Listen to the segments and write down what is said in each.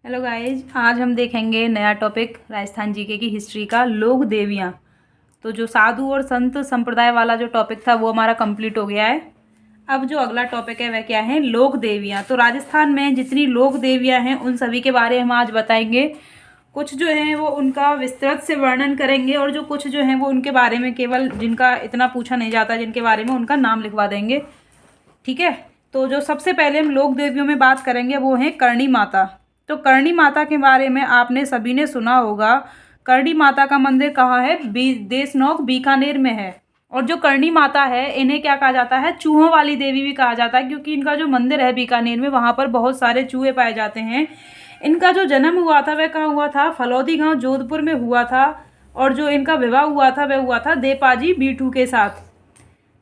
Hello guys, आज हम देखेंगे नया टॉपिक राजस्थान जीके की हिस्ट्री का लोक देवियाँ। तो जो साधु और संत संप्रदाय वाला जो टॉपिक था वो हमारा कंप्लीट हो गया है। अब जो अगला टॉपिक है वह क्या है, लोक देवियाँ। तो राजस्थान में जितनी लोक देवियाँ हैं उन सभी के बारे में हम आज बताएंगे। कुछ जो है वो उनका विस्तृत से वर्णन करेंगे और जो कुछ जो है वो उनके बारे में केवल जिनका इतना पूछा नहीं जाता जिनके बारे में उनका नाम लिखवा देंगे। ठीक है। तो जो सबसे पहले हम लोक देवियों में बात करेंगे वो है करणी माता। तो करणी माता के बारे में आपने सभी ने सुना होगा। करणी माता का मंदिर कहाँ है? देशनोक बीकानेर में है। और जो करणी माता है इन्हें क्या कहा जाता है? चूहों वाली देवी भी कहा जाता है, क्योंकि इनका जो मंदिर है बीकानेर में वहाँ पर बहुत सारे चूहे पाए जाते हैं। इनका जो जन्म हुआ था वह कहाँ हुआ था? फलौदी गांव जोधपुर में हुआ था। और जो इनका विवाह हुआ था वह हुआ था देपाजी बीठू के साथ।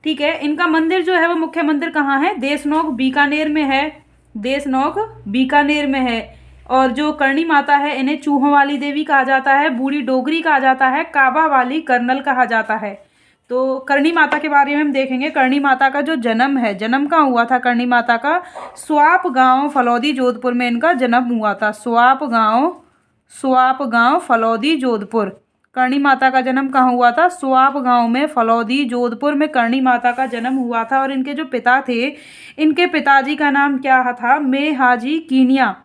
ठीक है। इनका मंदिर जो है वो मुख्य मंदिर कहाँ है? देशनोक बीकानेर में है। देशनोक बीकानेर में है। और जो करणी माता है इन्हें चूहों वाली देवी कहा जाता है, बूढ़ी डोगरी कहा जाता है, काबा वाली कर्नल कहा जाता है। तो करणी माता के बारे में हम देखेंगे। करणी माता का जो जन्म है, जन्म कहाँ हुआ था करणी माता का? स्वाप गांव फलौदी जोधपुर में इनका जन्म हुआ था। स्वाप गांव फलौदी जोधपुर। करणी माता का जन्म कहाँ हुआ था? स्वाप गांव में फलौदी जोधपुर में करणी माता का जन्म हुआ था। और इनके जो पिता थे, इनके पिताजी का नाम क्या था? मेहाजी कीनिया।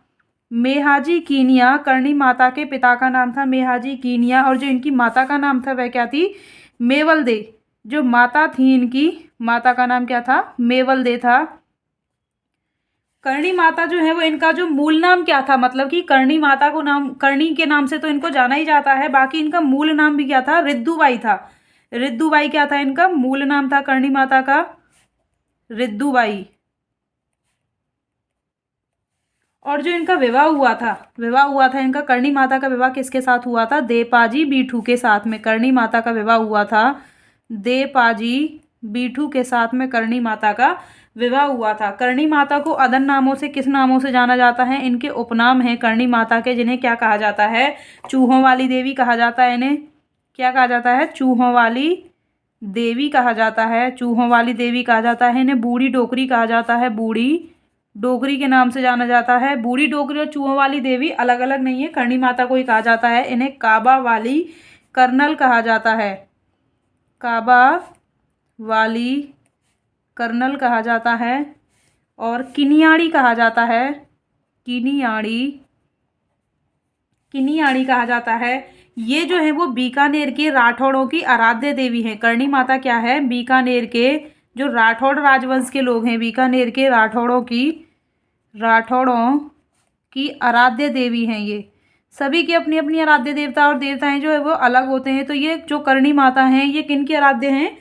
मेहाजी कीनिया करणी माता के पिता का नाम था मेहाजी कीनिया। और जो इनकी माता का नाम था वह क्या थी? मेवल दे। जो माता थी इनकी, माता का नाम क्या था? मेवल दे था। करणी माता जो है वो इनका जो मूल नाम क्या था? मतलब कि करणी माता को नाम, करणी के नाम से तो इनको जाना ही जाता है, बाकी इनका मूल नाम भी क्या था? रिद्दूबाई था। रिद्दूबाई क्या था इनका मूल नाम था करणी माता का? रिद्दूबाई। और जो इनका विवाह हुआ था इनका, करणी माता का विवाह किसके साथ हुआ था? देपाजी बीठू के साथ में करणी माता का विवाह हुआ था। देपाजी बीठू के साथ में करणी माता का विवाह हुआ था। करणी माता को अदर नामों से किस नामों से जाना जाता है? इनके उपनाम हैं करणी माता के, जिन्हें क्या कहा जाता है? चूहों वाली देवी कहा जाता है। इन्हें क्या कहा जाता है? चूहों वाली देवी कहा जाता है। चूहों वाली देवी कहा जाता है। इन्हें बूढ़ी डोकरी कहा जाता है। बूढ़ी डोगरी के नाम से जाना जाता है। बूढ़ी डोगरी और चूहों वाली देवी अलग अलग नहीं है, करणी माता को ही कहा जाता है। इन्हें काबा वाली कर्नल कहा जाता है। काबा वाली कर्नल कहा जाता है। और किनियाड़ी कहा जाता है। किनियाड़ी किनियाड़ी कहा जाता है। ये जो है वो बीकानेर के राठौड़ों की आराध्य देवी हैं। करणी माता क्या है? बीकानेर के जो राठौड़ राजवंश के लोग हैं, बीकानेर के राठौड़ों की आराध्य देवी हैं। ये सभी की अपनी अपनी आराध्य देवता और देवताएं जो है वो अलग होते हैं। तो ये जो करणी माता हैं ये किन की आराध्य हैं?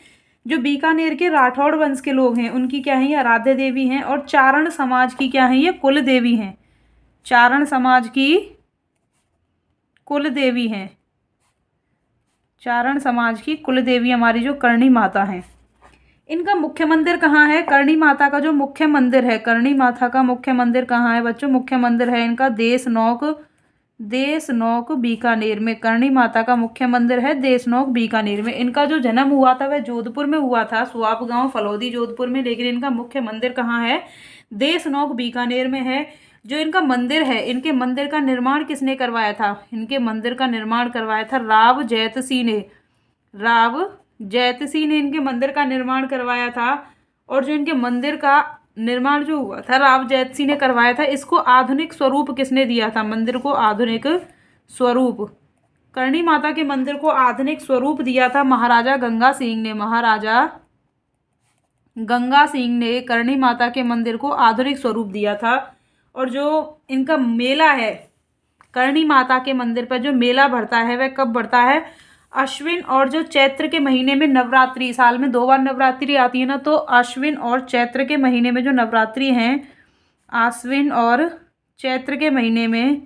जो बीकानेर के राठौड़ वंश के लोग हैं उनकी क्या है? ये आराध्य देवी हैं। और चारण समाज की क्या है? ये कुल देवी हैं। चारण समाज की कुल देवी हैं। चारण समाज की कुल देवी हमारी जो करणी माता हैं। इनका मुख्य मंदिर कहाँ है? करणी माता का जो मुख्य मंदिर है, करणी माता का मुख्य मंदिर कहाँ है बच्चों? मुख्य मंदिर है इनका देशनोक बीकानेर में। करणी माता का मुख्य मंदिर है देशनोक बीकानेर में। इनका जो जन्म हुआ था वह जोधपुर में हुआ था, स्वाप गांव फलौदी जोधपुर में, लेकिन इनका मुख्य मंदिर कहाँ है? देशनोक बीकानेर में है। जो इनका मंदिर है, इनके मंदिर का निर्माण किसने करवाया था? इनके मंदिर का निर्माण करवाया था राव जैतसी ने। राव जैतसी ने इनके मंदिर का निर्माण करवाया था। और जो इनके मंदिर का निर्माण जो हुआ था राव जैतसी ने करवाया था, इसको आधुनिक स्वरूप किसने दिया था? मंदिर को आधुनिक स्वरूप, करणी माता के मंदिर को आधुनिक स्वरूप दिया था महाराजा गंगा सिंह ने। महाराजा गंगा सिंह ने करणी माता के मंदिर को आधुनिक स्वरूप दिया था। और जो इनका मेला है, करणी माता के मंदिर पर जो मेला बढ़ता है वह कब बढ़ता है? अश्विन और जो चैत्र के महीने में नवरात्रि, साल में 2 बार नवरात्रि आती है ना, तो अश्विन और चैत्र के महीने में जो नवरात्रि हैं, आश्विन और चैत्र के महीने में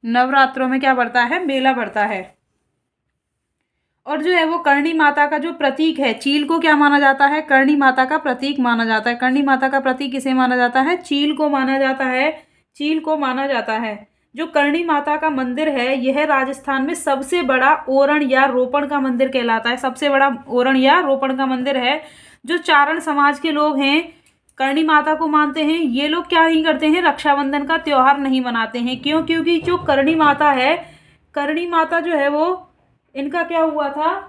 नवरात्रों में क्या बढ़ता है? मेला बढ़ता है। और जो है वो करणी माता का जो प्रतीक है, चील को क्या माना जाता है? करणी माता का प्रतीक माना जाता है। करणी माता का प्रतीक किसे माना जाता है? चील को माना जाता है। चील को माना जाता है। जो करणी माता का मंदिर है यह राजस्थान में सबसे बड़ा ओरण या रोपण का मंदिर कहलाता है। सबसे बड़ा ओरण या रोपण का मंदिर है। जो चारण समाज के लोग हैं करणी माता को मानते हैं, ये लोग क्या नहीं करते हैं, रक्षाबंधन का त्योहार नहीं मनाते हैं। क्यों? क्योंकि जो करणी माता है, करणी माता जो है वो, इनका क्या हुआ था,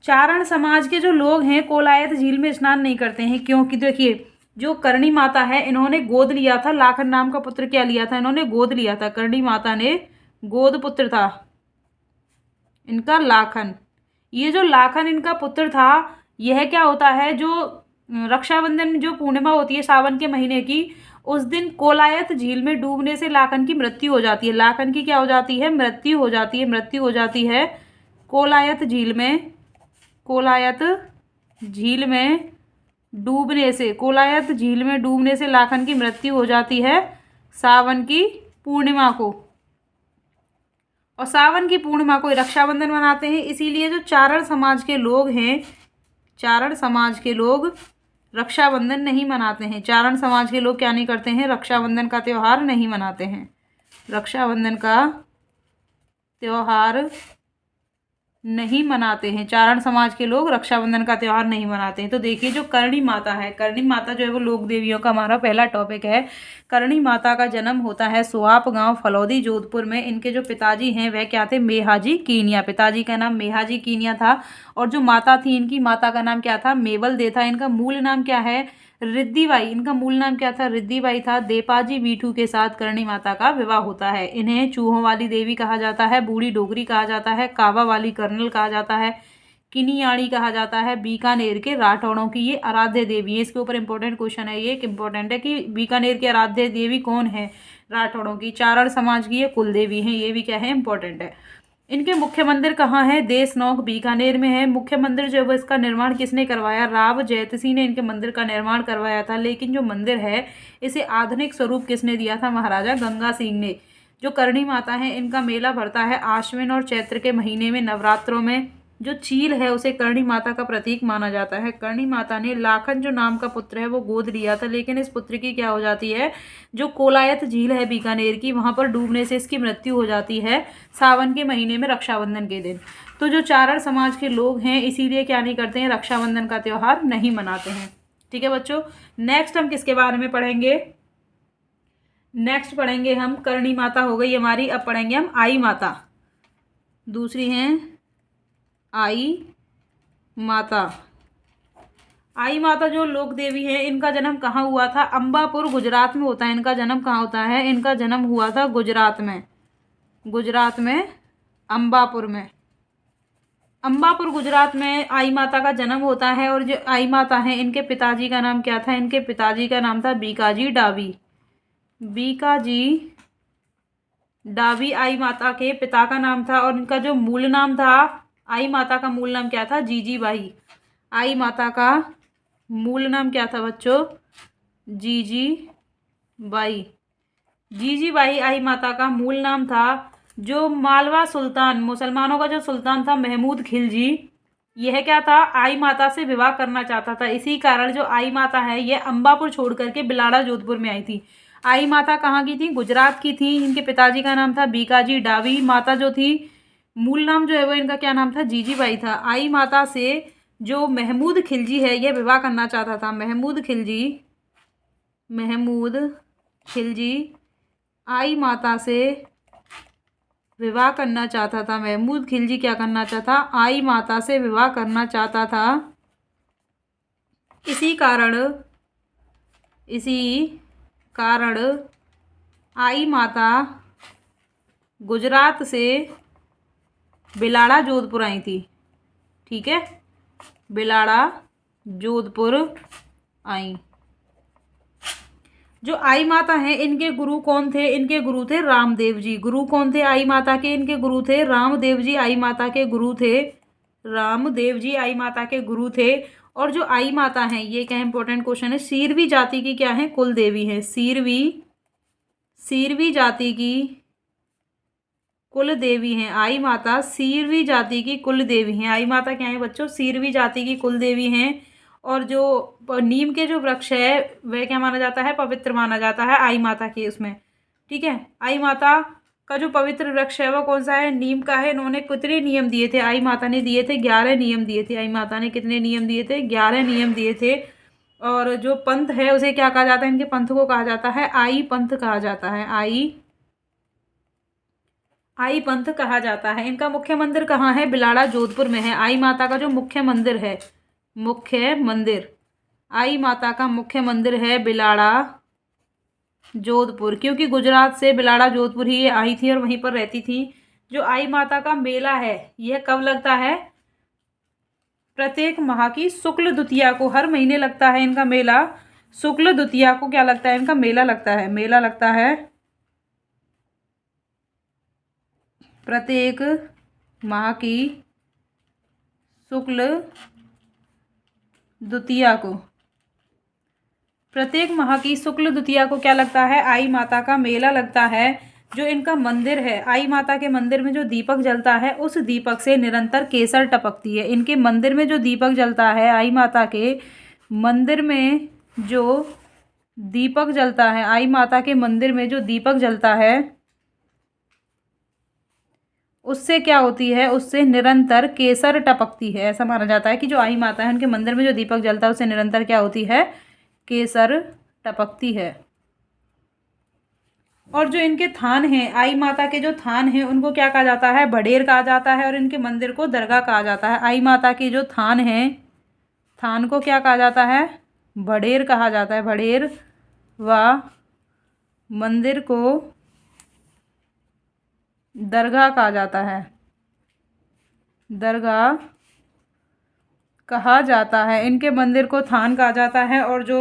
चारण समाज के जो लोग हैं कोलायत झील में स्नान नहीं करते हैं। क्योंकि देखिए जो करणी माता है इन्होंने गोद लिया था, लाखन नाम का पुत्र क्या लिया था, इन्होंने गोद लिया था, करणी माता ने गोद पुत्र था इनका लाखन। ये जो लाखन इनका पुत्र था, यह क्या होता है, जो रक्षाबंधन जो पूर्णिमा होती है सावन के महीने की, उस दिन कोलायत झील में डूबने से लाखन की मृत्यु हो जाती है। लाखन की क्या हो जाती है, मृत्यु हो जाती है, मृत्यु हो जाती है कोलायत झील में, कोलायत झील में डूबने से, कोलायत झील में डूबने से लाखन की मृत्यु हो जाती है सावन की पूर्णिमा को। और सावन की पूर्णिमा को रक्षाबंधन मनाते हैं। इसीलिए जो चारण समाज के लोग हैं, चारण समाज के लोग रक्षाबंधन नहीं मनाते हैं। चारण समाज के लोग क्या नहीं करते हैं, रक्षाबंधन का त्यौहार नहीं मनाते हैं। रक्षाबंधन का त्यौहार नहीं मनाते हैं, चारण समाज के लोग रक्षाबंधन का त्यौहार नहीं मनाते हैं। तो देखिए जो करणी माता है, करणी माता जो है वो लोक देवियों का हमारा पहला टॉपिक है। करणी माता का जन्म होता है सुहाप गांव फलौदी जोधपुर में। इनके जो पिताजी हैं वह क्या थे, मेहाजी कीनिया, पिताजी का नाम मेहाजी कीनिया था। और जो माता थी इनकी, माता का नाम क्या था, मेवल दे था। इनका मूल नाम क्या है, रिद्धिबाई, इनका मूल नाम क्या था, रिद्धिबाई था। देपाजी बीठू के साथ करणी माता का विवाह होता है। इन्हें चूहों वाली देवी कहा जाता है, बूढ़ी डोगरी कहा जाता है, कावा वाली कर्नल कहा जाता है, किनियाड़ी कहा जाता है। बीकानेर के राठौड़ों की ये आराध्य देवी है। इसके ऊपर इंपॉर्टेंट क्वेश्चन है, ये एक इंपॉर्टेंट है कि बीकानेर की आराध्य देवी कौन है, राठौड़ों की। चारण समाज की ये कुल देवी हैं, ये भी क्या है, इंपॉर्टेंट है। इनके मुख्य मंदिर कहाँ है, देशनोक बीकानेर में है। मुख्य मंदिर जो है वो इसका निर्माण किसने करवाया, राव जैतसी ने इनके मंदिर का निर्माण करवाया था। लेकिन जो मंदिर है इसे आधुनिक स्वरूप किसने दिया था, महाराजा गंगा सिंह ने। जो करणी माता है इनका मेला भरता है आश्विन और चैत्र के महीने में, नवरात्रों में। जो चील है उसे करणी माता का प्रतीक माना जाता है। करणी माता ने लाखन जो नाम का पुत्र है वो गोद लिया था, लेकिन इस पुत्र की क्या हो जाती है, जो कोलायत झील है बीकानेर की, वहां पर डूबने से इसकी मृत्यु हो जाती है सावन के महीने में, रक्षाबंधन के दिन। तो जो चारण समाज के लोग हैं इसीलिए क्या नहीं करते हैं, रक्षाबंधन का त्यौहार नहीं मनाते हैं। ठीक है बच्चों, नेक्स्ट हम किसके बारे में पढ़ेंगे, नेक्स्ट पढ़ेंगे हम, करणी माता हो गई हमारी, अब पढ़ेंगे हम आई माता। दूसरी हैं आई माता। आई माता जो लोक देवी है, इनका जन्म कहाँ हुआ था, अंबापुर गुजरात में होता है। इनका जन्म कहाँ होता है, इनका जन्म हुआ था गुजरात में, गुजरात में अंबापुर में, अंबापुर गुजरात में आई माता का जन्म होता है। और जो आई माता है इनके पिताजी का नाम क्या था, इनके पिताजी का नाम था बीकाजी डावी, बीकाजी डावी आई माता के पिता का नाम था। और इनका जो मूल नाम था, आई माता का मूल नाम क्या था, जीजीबाई। आई माता का मूल नाम क्या था बच्चों, जीजीबाई, जीजीबाई आई माता का मूल नाम था। जो मालवा सुल्तान, मुसलमानों का जो सुल्तान था महमूद खिलजी, यह क्या था, आई माता से विवाह करना चाहता था। इसी कारण जो आई माता है यह अंबापुर छोड़ करके बिलाड़ा जोधपुर में आई थी। आई माता कहाँ की थी, गुजरात की थी। इनके पिताजी का नाम था बीकाजी डावी। माता जो थी, मूल नाम जो है वो इनका क्या नाम था, जीजीबाई था। आई माता से जो महमूद खिलजी है यह विवाह करना चाहता था। महमूद खिलजी, महमूद खिलजी आई माता से विवाह करना चाहता था। महमूद खिलजी क्या करना चाहता, आई माता से विवाह करना चाहता था। इसी कारण आई माता गुजरात से बिलाड़ा जोधपुर आई थी। ठीक है, बिलाड़ा जोधपुर आई। जो आई माता है इनके गुरु कौन थे, इनके गुरु थे रामदेव जी। गुरु कौन थे आई माता के, इनके गुरु थे रामदेव जी, आई माता के गुरु थे रामदेव जी, आई माता के गुरु थे। और जो आई माता हैं ये क्या इंपॉर्टेंट क्वेश्चन है, सीरवी जाति की क्या है, कुल देवी है। सीरवी जाति की कुल देवी हैं आई माता, सीरवी जाति की कुल देवी हैं। आई माता क्या है बच्चों, सीरवी जाति की कुल देवी हैं। और जो नीम के जो वृक्ष है वह क्या माना जाता है, पवित्र माना जाता है आई माता के उसमें। ठीक है, आई माता का जो पवित्र वृक्ष है वो कौन सा है? नीम का है। इन्होंने कितने नियम दिए थे? आई माता ने दिए थे 11 नियम दिए थे। आई माता ने कितने नियम दिए थे? 11 नियम दिए थे। और जो पंथ है उसे क्या कहा जाता है? इनके पंथ को कहा जाता है आई पंथ कहा जाता है। आई पंथ कहा जाता है। इनका मुख्य मंदिर कहाँ है? बिलाड़ा जोधपुर में है। आई माता का जो मुख्य मंदिर है, मुख्य मंदिर, आई माता का मुख्य मंदिर है बिलाड़ा जोधपुर, क्योंकि गुजरात से बिलाड़ा जोधपुर ही ये आई थी और वहीं पर रहती थी। जो आई माता का मेला है यह कब लगता है? प्रत्येक माह की शुक्ल द्वितीया को, हर महीने लगता है इनका मेला। शुक्ल द्वितीया को क्या लगता है? इनका मेला लगता है। मेला लगता है प्रत्येक माह की शुक्ल द्वितीया को। प्रत्येक माह की शुक्ल द्वितीया को क्या लगता है? आई माता का मेला लगता है। जो इनका मंदिर है, आई माता के मंदिर में जो दीपक जलता है उस दीपक से निरंतर केसर टपकती है। इनके मंदिर में जो दीपक जलता है, आई माता के मंदिर में जो दीपक जलता है, आई माता के मंदिर में जो दीपक जलता है उससे क्या होती है? उससे निरंतर केसर टपकती है। ऐसा माना जाता है कि जो आई माता है उनके मंदिर में जो दीपक जलता है उससे निरंतर क्या होती है? केसर टपकती है। और जो इनके थान हैं, आई माता के जो थान हैं उनको क्या कहा जाता है? बडेर कहा जाता है। और इनके मंदिर को दरगाह कहा जाता है। आई माता के जो थान हैं, थान को क्या कहा जाता है? बडेर कहा जाता है। बडेर व मंदिर को दरगाह कहा जाता है। दरगाह कहा जाता है। इनके मंदिर को थान कहा जाता है और जो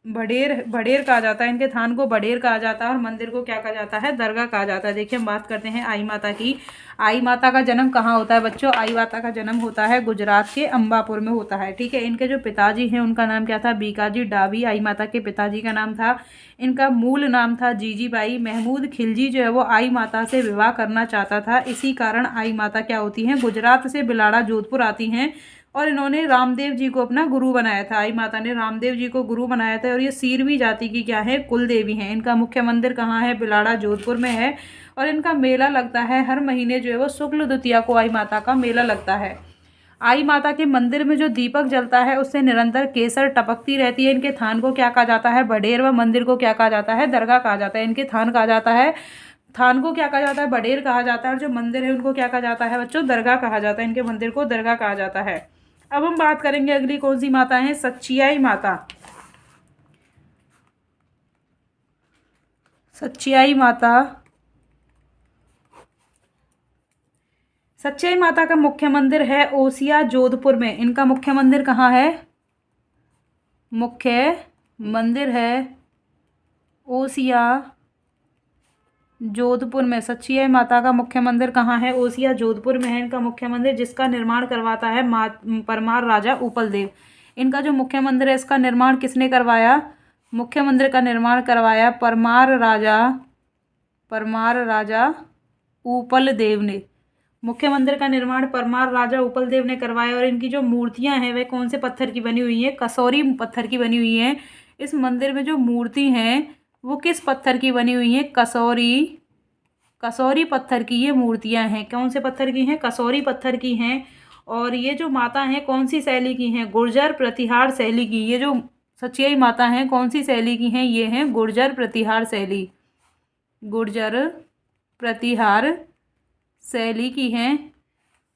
बडेर कहा जाता है, इनके थान को बडेर कहा जाता है और मंदिर को क्या कहा जाता है? दरगाह कहा जाता है। देखिए हम बात करते हैं आई माता की। आई माता का जन्म कहाँ होता है बच्चों? आई माता का जन्म होता है गुजरात के अंबापुर में होता है। ठीक है। इनके जो पिताजी हैं उनका नाम क्या था? बीकाजी डाबी आई माता के पिताजी का नाम था। इनका मूल नाम था जीजीबाई। महमूद खिलजी जो है वो आई माता से विवाह करना चाहता था। इसी कारण आई माता क्या होती हैं? गुजरात से बिलाड़ा जोधपुर आती हैं और इन्होंने रामदेव जी को अपना गुरु बनाया था। आई माता ने रामदेव जी को गुरु बनाया था और ये सीरवी जाति की क्या है? कुल देवी हैं। इनका मुख्य मंदिर कहाँ है? बिलाड़ा जोधपुर में है। और इनका मेला लगता है हर महीने जो है वो शुक्ल द्वितीया को आई माता का मेला लगता है। आई माता के मंदिर में जो दीपक जलता है उससे निरंतर केसर टपकती रहती है। इनके थान को क्या कहा जाता है? बडेर व मंदिर को क्या कहा जाता है? दरगाह कहा जाता है। इनके थान कहा जाता है, थान को क्या कहा जाता है? बडेर कहा जाता है। और जो मंदिर है उनको क्या कहा जाता है बच्चों? दरगाह कहा जाता है। इनके मंदिर को दरगाह कहा जाता है। अब हम बात करेंगे अगली कौन सी माता है? सच्चियाई माता। सच्चियाई माता, सच्चियाई माता का मुख्य मंदिर है ओसिया जोधपुर में। इनका मुख्य मंदिर कहाँ है? मुख्य मंदिर है ओसिया जोधपुर में। सच्चियाई माता का मुख्य मंदिर कहाँ है? ओसिया जोधपुर में है इनका मुख्य मंदिर, जिसका निर्माण करवाता है परमार राजा उपल देव। इनका जो मुख्य मंदिर है इसका निर्माण किसने करवाया? मुख्य मंदिर का निर्माण करवाया परमार राजा उपल देव ने। मुख्य मंदिर का निर्माण परमार राजा उपल देव ने करवाया। और इनकी जो मूर्तियां हैं वह कौन से पत्थर की बनी हुई हैं? कसौरी पत्थर की बनी हुई हैं। इस मंदिर में जो मूर्ति हैं वो किस पत्थर की बनी हुई हैं? कसौरी पत्थर की ये मूर्तियां हैं। कौन से पत्थर की हैं? कसौरी पत्थर की हैं। और ये जो माता हैं कौन सी शैली की हैं? गुर्जर प्रतिहार शैली की। ये जो सच्चियाई माता हैं कौन सी शैली की हैं? ये हैं गुर्जर प्रतिहार शैली। गुर्जर प्रतिहार शैली की हैं।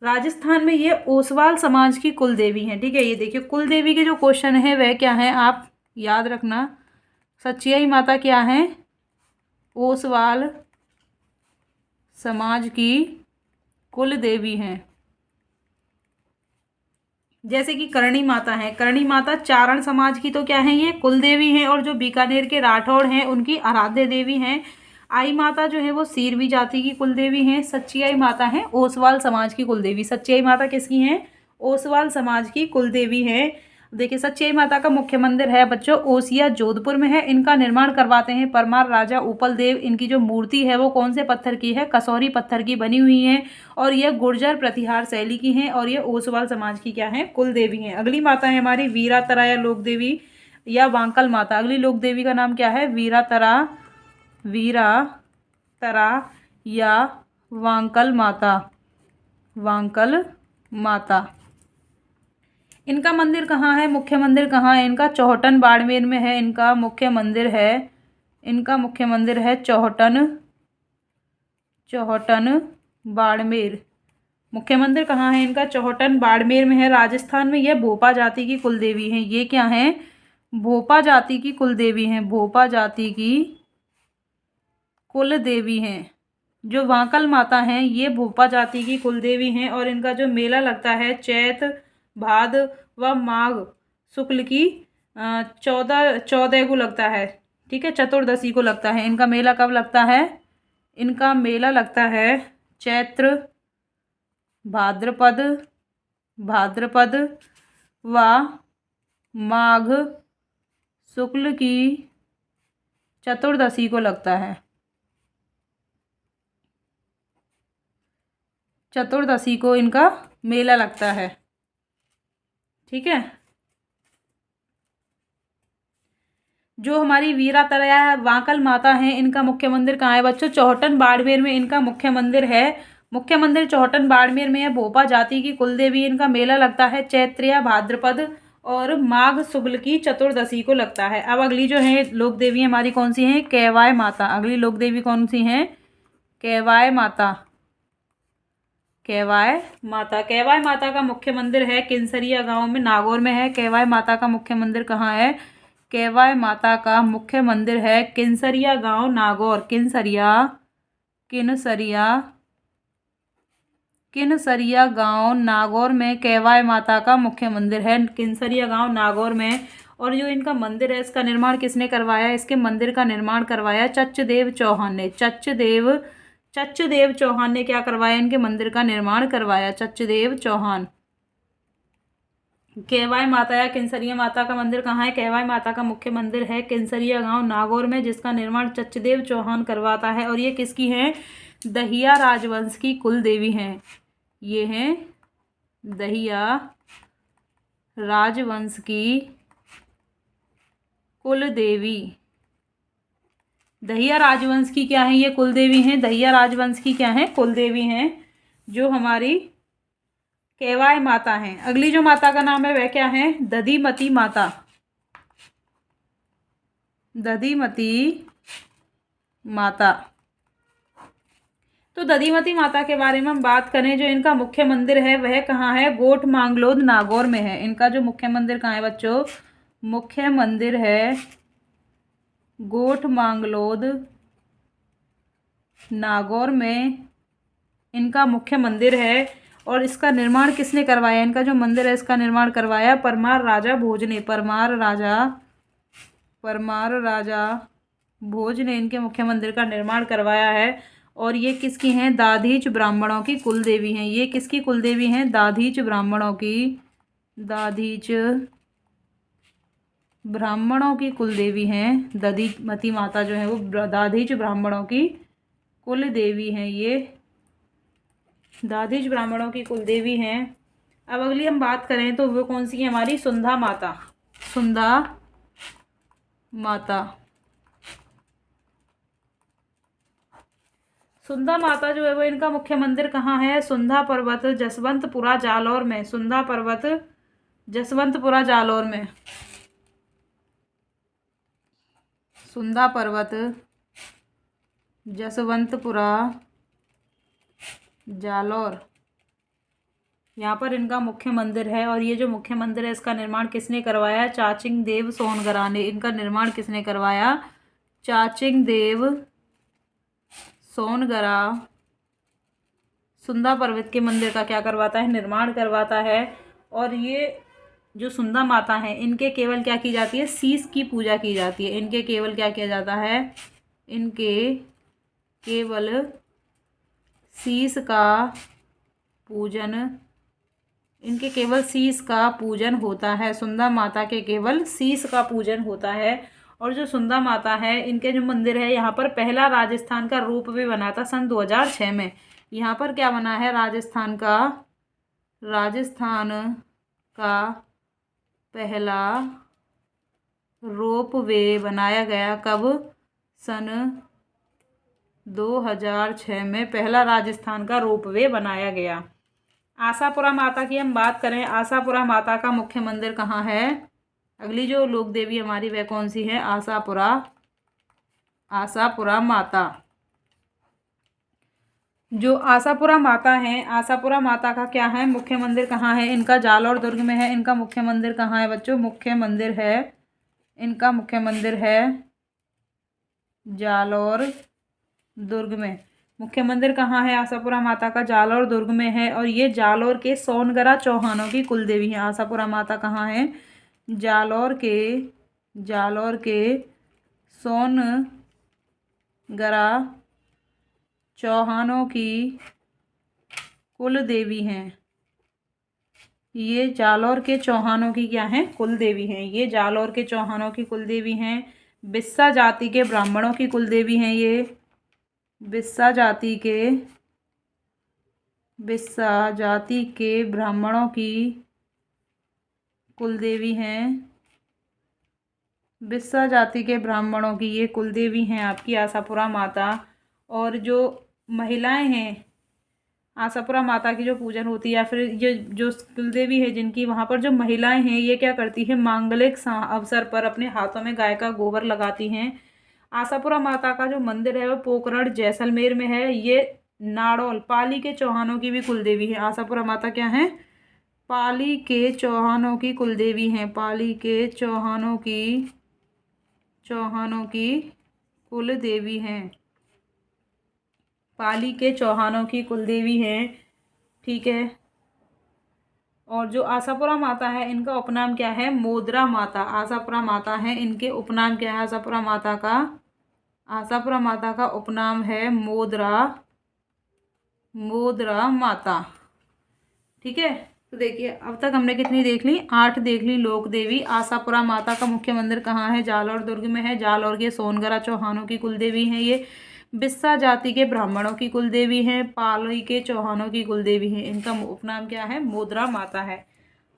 राजस्थान में ये ओसवाल समाज की कुल देवी हैं। ठीक है। ये देखिए कुल देवी के जो क्वेश्चन है वह क्या है आप याद रखना। सच्चियाई माता क्या है? ओसवाल समाज की कुल देवी हैं। जैसे कि करणी माता है, करणी माता चारण समाज की तो क्या है? ये कुल देवी हैं। और जो बीकानेर के राठौड़ हैं उनकी आराध्य देवी हैं। आई माता जो है वो सीरवी जाति की कुल देवी हैं। सच्चियाई माता है ओसवाल समाज की कुल देवी। सच्चियाई माता किसकी हैं? ओसवाल समाज की कुल देवी हैं। देखिए सच्चियाई माता का मुख्य मंदिर है बच्चों ओसिया जोधपुर में है। इनका निर्माण करवाते हैं परमार राजा उपल देव। इनकी जो मूर्ति है वो कौन से पत्थर की है? कसौरी पत्थर की बनी हुई है। और यह गुर्जर प्रतिहार शैली की हैं। और ये ओसवाल समाज की क्या है? कुल देवी हैं। अगली माता है हमारी वीरातरा या लोक देवी या वांकल माता। अगली लोक देवी का नाम क्या है? वीरातरा या वांकल माता, वांकल माता। इनका मंदिर कहाँ है, मुख्य मंदिर कहाँ है इनका? चौहटन बाड़मेर में है इनका मुख्य मंदिर है। इनका मुख्य मंदिर है चौहटन, चौहटन बाड़मेर। मुख्य मंदिर कहाँ है इनका? चौहटन बाड़मेर में है, राजस्थान में। यह भोपा जाति की कुल देवी हैं। ये क्या हैं? भोपा जाति की कुल देवी हैं, भोपा जाति की कुल देवी हैं। जो वांकल माता हैं ये भोपा जाति की कुल देवी हैं और इनका जो मेला लगता है चैत भाद व माघ शुक्ल की 14 को लगता है। ठीक है, चतुर्दशी को लगता है। इनका मेला कब लगता है? इनका मेला लगता है चैत्र भाद्रपद, भाद्रपद व माघ शुक्ल की चतुर्दशी को लगता है, चतुर्दशी को इनका मेला लगता है। ठीक है, जो हमारी वीरातरया वांकल माता हैं इनका मुख्य मंदिर कहाँ है बच्चों? चौहटन बाड़मेर में इनका मुख्य मंदिर है। मुख्य मंदिर चौहटन बाड़मेर में है। भोपा जाति की कुल देवी। इनका मेला लगता है चैत्र या भाद्रपद और माघ शुक्ल की चतुर्दशी को लगता है। अब अगली जो है लोक देवी हमारी कौन सी हैं? कैवाय माता। अगली लोक देवी कौन सी हैं? कैवाय माता, कैवाय माता। कैवाय माता का मुख्य मंदिर है किनसरिया गांव में, नागौर में है। कैवाय माता का मुख्य मंदिर कहाँ है? कैवाय माता का मुख्य मंदिर है किनसरिया गांव, नागौर। किनसरिया, किनसरिया, किनसरिया गांव नागौर में कैवाय माता का मुख्य मंदिर है, किनसरिया गांव नागौर में। और जो इनका मंदिर है इसका निर्माण किसने करवाया? इसके मंदिर का निर्माण करवाया चचदेव चौहान ने। चचदेव चौहान ने क्या करवाया? इनके मंदिर का निर्माण करवाया, चचदेव चौहान। कैवाय माता या किनसरिया माता का मंदिर कहाँ है? कैवाय माता का मुख्य मंदिर है किनसरिया गांव नागौर में, जिसका निर्माण चचदेव चौहान करवाता है। और ये किसकी हैं? दहिया राजवंश की कुल देवी हैं। ये हैं दहिया राजवंश की कुल देवी। दहिया राजवंश की क्या है? ये कुल देवी हैं। दहिया राजवंश की क्या है? कुल देवी हैं, जो हमारी कैवाय माता हैं। अगली जो माता का नाम है वह क्या है? दधिमती माता, दधिमती माता। तो दधिमती माता के बारे में हम बात करें, जो इनका मुख्य मंदिर है वह कहाँ है? गोठ मांगलोद नागौर में है। इनका जो मुख्य मंदिर कहाँ है बच्चों? मुख्य मंदिर है गोठ मांगलोद नागौर में इनका मुख्य मंदिर है। और इसका निर्माण किसने करवाया? इनका जो मंदिर है इसका निर्माण करवाया परमार राजा भोज ने। परमार राजा भोज ने इनके मुख्य मंदिर का निर्माण करवाया है। और ये किसकी हैं? दाधीच ब्राह्मणों की कुल देवी हैं। ये किसकी कुल देवी हैं? दाधीच ब्राह्मणों की, दाधीच ब्राह्मणों की कुल देवी हैं। दधिमती माता जो है वो दाधीच ब्राह्मणों की कुल देवी हैं। ये दाधीच ब्राह्मणों की कुल देवी हैं। अब अगली हम बात करें तो वो कौन सी है हमारी? सुंधा माता, सुंधा माता। सुंधा माता जो है वो इनका मुख्य मंदिर कहाँ है? सुंधा पर्वत जसवंतपुरा जालौर में। सुंधा पर्वत जसवंतपुरा जालौर में। सुंधा पर्वत जसवंतपुरा जालौर, यहाँ पर इनका मुख्य मंदिर है। और ये जो मुख्य मंदिर है इसका निर्माण किसने करवाया? चाचिंग देव सोनगरा ने। इनका निर्माण किसने करवाया? चाचिंग देव सोनगरा सुंधा पर्वत के मंदिर का क्या करवाता है? निर्माण करवाता है। और ये जो सुंधा माता हैं इनके केवल क्या की जाती है? शीश की पूजा की जाती है। इनके केवल क्या किया जाता है? इनके केवल शीश का पूजन, इनके केवल शीश का पूजन होता है। सुंधा माता के केवल शीश का पूजन होता है। और जो सुंधा माता है इनके जो मंदिर है यहाँ पर पहला राजस्थान का रूप भी बना था सन 2006 में। यहाँ पर क्या बना है? राजस्थान का पहला रोप वे बनाया गया। कब? सन 2006 में पहला राजस्थान का रोपवे बनाया गया। आशापुरा माता की हम बात करें, आशापुरा माता का मुख्य मंदिर कहाँ है? अगली जो लोक देवी हमारी वह कौन सी है? आशापुरा, आशापुरा माता। जो आशापुरा माता है, आशापुरा माता का क्या है? मुख्य मंदिर कहाँ है इनका? जालौर दुर्ग में है। इनका मुख्य मंदिर कहाँ है बच्चों? मुख्य मंदिर है, इनका मुख्य मंदिर है जालौर दुर्ग में। मुख्य मंदिर कहाँ है आशापुरा माता का? जालौर दुर्ग में है। और ये जालौर के सोनगरा चौहानों की कुल देवी है। आशापुरा माता कहाँ है? जालौर के सोनगरा चौहानों की कुल देवी हैं। ये जालौर के चौहानों की क्या है? कुल देवी हैं। ये जालौर के चौहानों की कुल देवी हैं। बिस्सा जाति के ब्राह्मणों की कुल देवी हैं। ये बिस्सा जाति के ब्राह्मणों की कुल देवी हैं। बिस्सा जाति के ब्राह्मणों की ये कुल देवी हैं आपकी आशापुरा माता। और जो महिलाएं हैं, आशापुरा माता की जो पूजन होती है या फिर ये जो कुल देवी है जिनकी, वहाँ पर जो महिलाएं हैं ये क्या करती हैं? मांगलिक अवसर पर अपने हाथों में गाय का गोबर लगाती हैं। आशापुरा माता का जो मंदिर है वो पोखरण जैसलमेर में है। ये नाड़ौल पाली के चौहानों की भी कुल देवी है। आशापुरा माता क्या है? पाली के चौहानों की कुल देवी हैं। पाली के चौहानों की कुल देवी हैं। पाली के चौहानों की कुल देवी हैं, ठीक है। और जो आशापुरा माता है इनका उपनाम क्या है? मोदरा माता। आशापुरा माता है, इनके उपनाम क्या है? आशापुरा माता का उपनाम है मोदरा माता, ठीक है। तो देखिए अब तक हमने कितनी देख ली? 8 देख ली लोक देवी। आशापुरा माता का मुख्य मंदिर कहाँ है? जालौर दुर्ग में है। जालौर के सोनगरा चौहानों की कुल देवी हैं ये। बिस्सा जाति के ब्राह्मणों की कुल देवी हैं। पाली के चौहानों की कुल देवी हैं। इनका उपनाम क्या है? मोदरा माता है।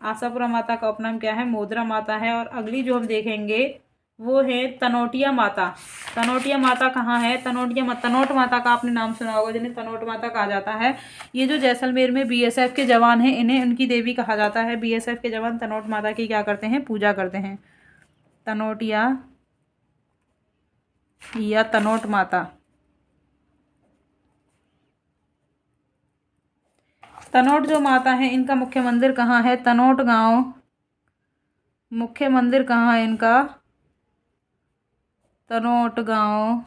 आशापुरा माता का उपनाम क्या है? मोदरा माता है। और अगली जो हम देखेंगे वो है तनोटिया माता। तनोटिया माता कहाँ है? तनोट माता का आपने नाम सुना होगा, जिन्हें तनोट माता कहा जाता है। ये जो जैसलमेर में बीएसएफ के जवान हैं, इन्हें उनकी देवी कहा जाता है। बीएसएफ के जवान तनोट माता की क्या करते हैं? पूजा करते हैं। तनोटिया या तनोट माता। तनोट जो माता है इनका मुख्य मंदिर कहाँ है? तनोट गांव। मुख्य मंदिर कहाँ है इनका? तनोट गांव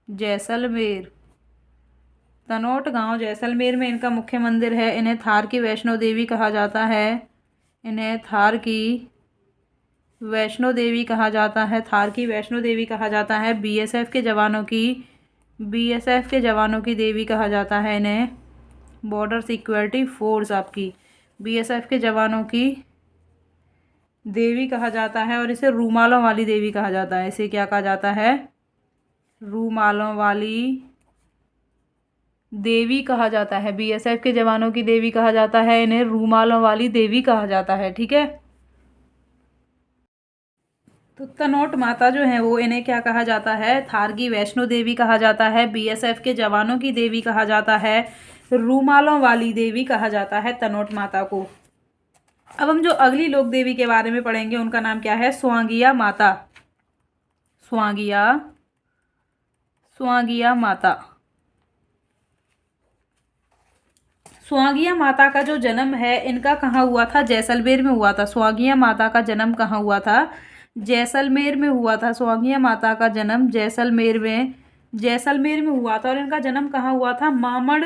जैसलमेर। तनोट गांव जैसलमेर में इनका मुख्य मंदिर है। इन्हें थार की वैष्णो देवी कहा जाता है। इन्हें थार की वैष्णो देवी कहा जाता है। थार की वैष्णो देवी कहा जाता है। बीएसएफ के जवानों की देवी कहा जाता है इन्हें। बॉर्डर सिक्योरिटी फोर्स आपकी बीएसएफ के जवानों की देवी कहा जाता है। और इसे रूमालों वाली देवी कहा जाता है। इसे क्या कहा जाता है? रूमालों वाली देवी कहा जाता है। बीएसएफ के जवानों की देवी कहा जाता है। इन्हें रूमालों वाली देवी कहा जाता है, ठीक है। तो तनोट माता जो है वो इन्हें क्या कहा जाता है? थार की वैष्णो देवी कहा जाता है। बीएसएफ के जवानों की देवी कहा जाता है। रूमालों वाली देवी कहा जाता है तनोट माता को। अब हम जो अगली लोक देवी के बारे में पढ़ेंगे उनका नाम क्या है? स्वांगिया माता। स्वांगिया माता। स्वांगिया माता का जो जन्म है इनका कहाँ हुआ था? जैसलमेर में हुआ था। स्वांगिया माता का जन्म कहाँ हुआ था? जैसलमेर में हुआ था। स्वांगिया माता का जन्म जैसलमेर में हुआ था। और इनका जन्म कहाँ हुआ था? मामड़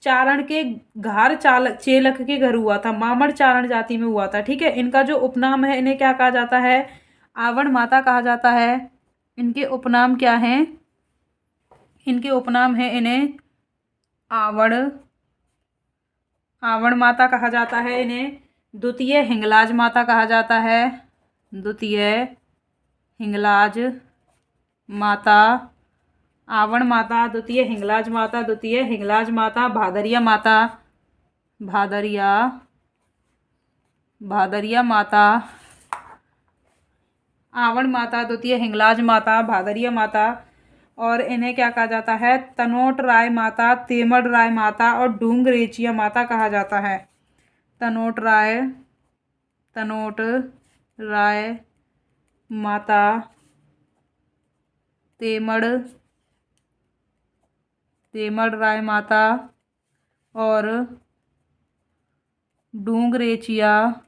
चारण के घार चेलक के घर हुआ था। मामड़ चारण जाति में हुआ था, ठीक है। इनका जो उपनाम है इन्हें क्या कहा जाता है? आवण माता कहा जाता है। इनके उपनाम क्या हैं? इनके उपनाम है इन्हें आवण माता कहा जाता है। इन्हें द्वितीय हिंगलाज माता कहा जाता है। द्वितीय हिंगलाज माता, आवण माता, द्वितीय हिंगलाज माता, भादरिया माता, आवण माता, द्वितीय हिंगलाज माता, भादरिया माता। और इन्हें क्या कहा जाता है? तनोट राय माता, तेमड़ राय माता और ढूंग रेचिया माता कहा जाता है। तनोट राय माता, तेमड़ राय माता और ढूंग रेचिया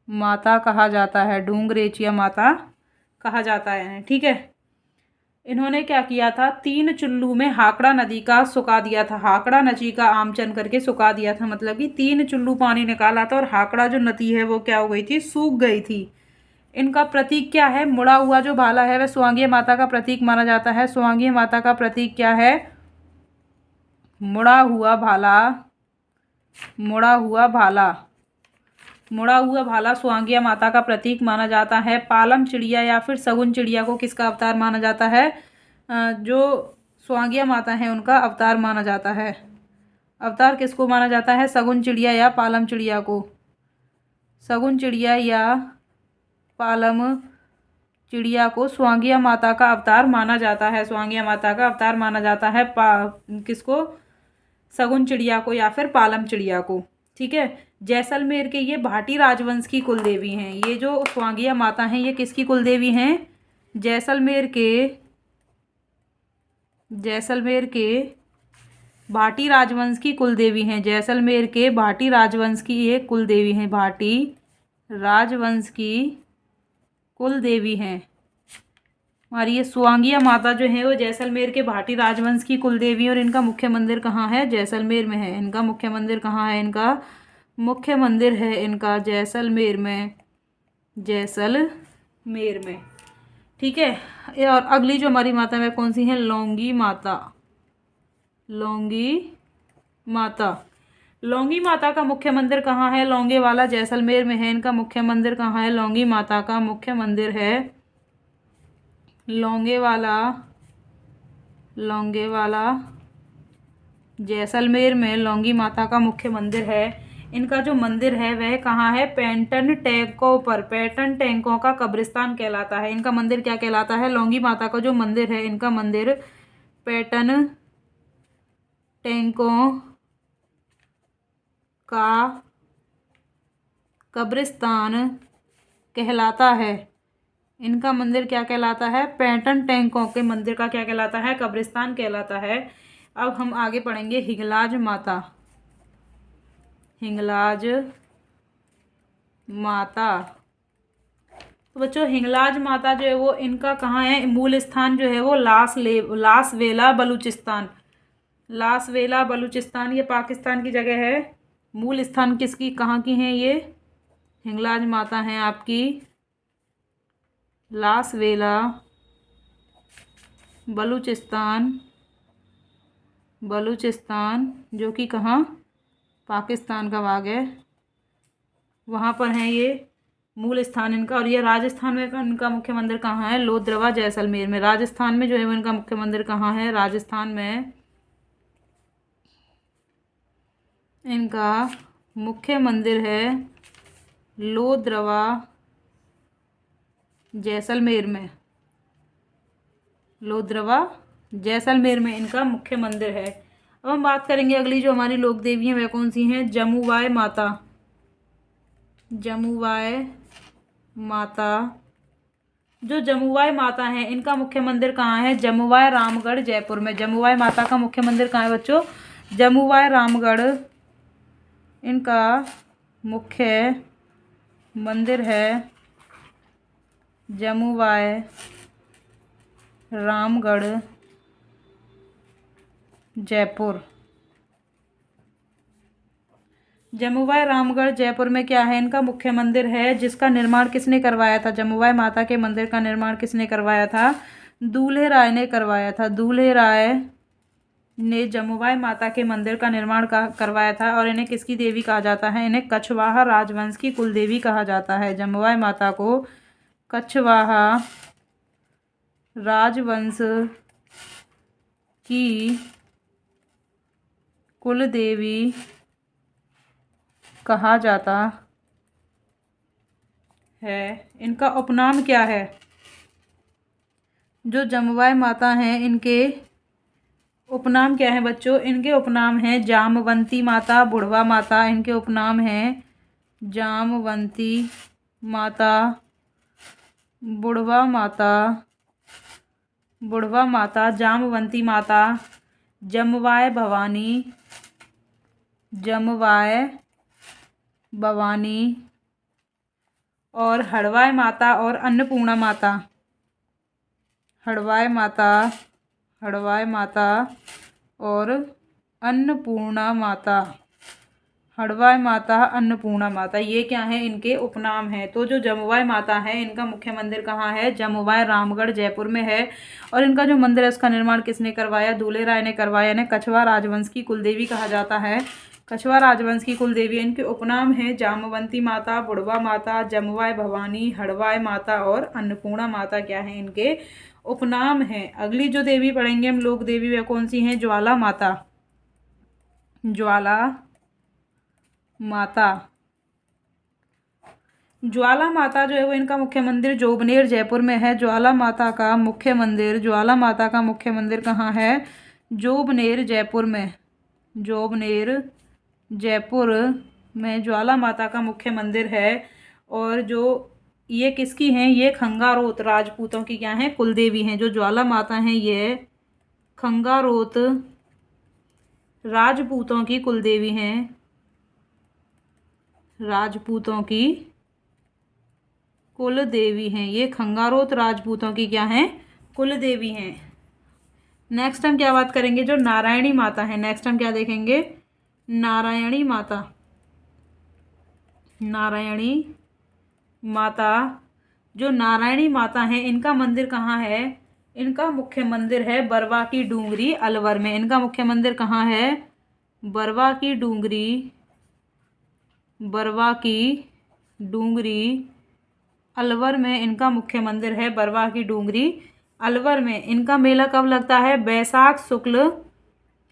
माता कहा जाता है। ढूंग रेचिया माता कहा जाता है। ठीक है। इन्होंने क्या किया था? 3 चुल्लू में हाकड़ा नदी का सुखा दिया था। हाकड़ा नदी का आमचन करके सुखा दिया था, मतलब कि 3 चुल्लू पानी निकाला था और हाकड़ा जो नदी है वो क्या हो गई थी? सूख गई थी। इनका प्रतीक क्या है? मुड़ा हुआ जो भाला है वह स्वांगीय माता का प्रतीक माना जाता है। स्वांगीय माता का प्रतीक क्या है? मुड़ा हुआ भाला। मुड़ा हुआ भाला स्वांगिया माता का प्रतीक माना जाता है। पालम चिड़िया या फिर सगुन चिड़िया को किसका अवतार माना जाता है? जो स्वांगिया माता है उनका अवतार माना जाता है। अवतार किसको माना जाता है? सगुन चिड़िया या पालम चिड़िया को। सगुन चिड़िया या पालम चिड़िया को स्वांगिया माता का अवतार माना जाता है। स्वांगिया माता का अवतार माना जाता है। किसको? सगुन चिड़िया को या फिर पालम चिड़िया को। ठीक है। जैसलमेर के ये भाटी राजवंश की कुलदेवी हैं। ये जो स्वांगिया माता हैं ये किसकी कुलदेवी हैं? जैसलमेर के भाटी राजवंश की कुलदेवी हैं। जैसलमेर के भाटी राजवंश की एक कुलदेवी हैं। भाटी राजवंश की कुलदेवी हैं। हमारी ये स्वांगिया माता जो है वो जैसलमेर के भाटी राजवंश की कुलदेवी, और इनका मुख्य मंदिर कहाँ है? जैसलमेर में है। इनका मुख्य मंदिर कहाँ है? इनका मुख्य मंदिर है इनका जैसलमेर में। ठीक है। और अगली जो हमारी माता है कौन सी है? लौंगी माता का मुख्य मंदिर कहाँ है? लौंगे वाला जैसलमेर में है। इनका मुख्य मंदिर कहाँ है? लौंगी माता का मुख्य मंदिर है लौंगे वाला जैसलमेर में। लौंगी माता का मुख्य मंदिर है। इनका जो मंदिर है वह कहाँ है? पैटन टैंकों का कब्रिस्तान कहलाता है। इनका मंदिर क्या कहलाता है? लौंगी माता का जो मंदिर है इनका मंदिर पैटन टैंकों का कब्रिस्तान कहलाता है। इनका मंदिर क्या कहलाता है? पैटन टैंकों के मंदिर का क्या कहलाता है? कब्रिस्तान कहलाता है। अब हम आगे पढ़ेंगे हिंगलाज माता। तो बच्चों हिंगलाज माता जो है वो इनका कहाँ है? मूल स्थान जो है वो लासवेला बलूचिस्तान ये पाकिस्तान की जगह है। मूल स्थान किसकी कहाँ की हैं? ये हिंगलाज माता हैं आपकी लासवेला बलूचिस्तान जो कि कहाँ? पाकिस्तान का भाग है, वहाँ पर है ये मूल स्थान इनका। और ये राजस्थान में इनका मुख्य मंदिर कहाँ है? लोधरवा जैसलमेर में। राजस्थान में जो है वो इनका मुख्य मंदिर कहाँ है? राजस्थान में इनका मुख्य मंदिर है लोधरवा जैसलमेर में। इनका मुख्य मंदिर है। अब हम बात करेंगे अगली जो हमारी लोक देवी हैं वह कौन सी हैं? जमुवाय माता। जो जमुवाय माता है इनका मुख्य मंदिर कहाँ है? जमुवाय रामगढ़ जयपुर में। जमुवाय माता का मुख्य मंदिर कहाँ है बच्चों? जमुवाय रामगढ़ इनका मुख्य मंदिर है। जमुवाय रामगढ़ जयपुर। जमुवाय रामगढ़ जयपुर में क्या है? इनका मुख्य मंदिर है, जिसका निर्माण किसने करवाया था? जमुवाय माता के मंदिर का निर्माण किसने करवाया था? दूल्हे राय ने करवाया था। दूल्हे राय ने जमुवाय माता के मंदिर का निर्माण करवाया था। और इन्हें किसकी देवी कहा जाता है? इन्हें कछवाहा राजवंश की कुलदेवी कहा जाता है। जमुवाय माता को कछवाहा राजवंश की कुलदेवी कहा जाता है। इनका उपनाम क्या है? जो जमवाय माता हैं इनके उपनाम क्या है बच्चों? इनके उपनाम हैं जामवंती माता, बुढ़वा माता। इनके उपनाम हैं जामवंती माता, बुढ़वा माता, बुढ़वा माता, जामवंती माता, जमवाय भवानी, जमवाय भवानी और हड़वाय माता और अन्नपूर्णा माता, हड़वाय माता, हड़वाय माता और अन्नपूर्णा माता, हड़वाय माता, अन्नपूर्णा माता, ये क्या है? इनके उपनाम हैं। तो जो जमवाय माता है इनका मुख्य मंदिर कहाँ है? जमवाय रामगढ़ जयपुर में है। और इनका जो मंदिर है उसका निर्माण किसने करवाया? दूल्हे राय ने करवाया। इन्हें कछवार राजवंश की कुलदेवी कहा जाता है। कछवार राजवंश की कुलदेवी। इनके उपनाम हैं जामवंती माता, बुढ़वा माता, जमवाय भवानी, हड़वाय माता और अन्नपूर्णा माता क्या है? इनके उपनाम हैं। अगली जो देवी पढ़ेंगे हम लोग देवी वह कौन सी हैं? ज्वाला माता, ज्वाला माता। ज्वाला माता जो है वो इनका मुख्य मंदिर जोबनेर जयपुर में है। ज्वाला माता का मुख्य मंदिर, ज्वाला माता का मुख्य मंदिर कहाँ है? जोबनेर जयपुर में, जोबनेर जयपुर में ज्वाला माता का मुख्य मंदिर है। और जो ये किसकी हैं? ये खंगारोत राजपूतों की क्या हैं? कुलदेवी हैं। जो ज्वाला माता हैं ये खंगारोत राजपूतों की कुलदेवी हैं, राजपूतों की कुल देवी हैं। ये खंगारोत राजपूतों की क्या हैं? कुल देवी हैं। नेक्स्ट हम क्या बात करेंगे? जो नारायणी माता है। नेक्स्ट हम क्या देखेंगे? नारायणी माता, नारायणी माता। जो नारायणी माता है इनका मंदिर कहाँ है? इनका मुख्य मंदिर है बरवा की डूंगरी अलवर में। इनका मुख्य मंदिर कहाँ है? बरवा की डूंगरी, बरवा की डूंगरी अलवर में इनका मुख्य मंदिर है। बरवा की डूंगरी अलवर में। इनका मेला कब लगता है? बैसाख शुक्ल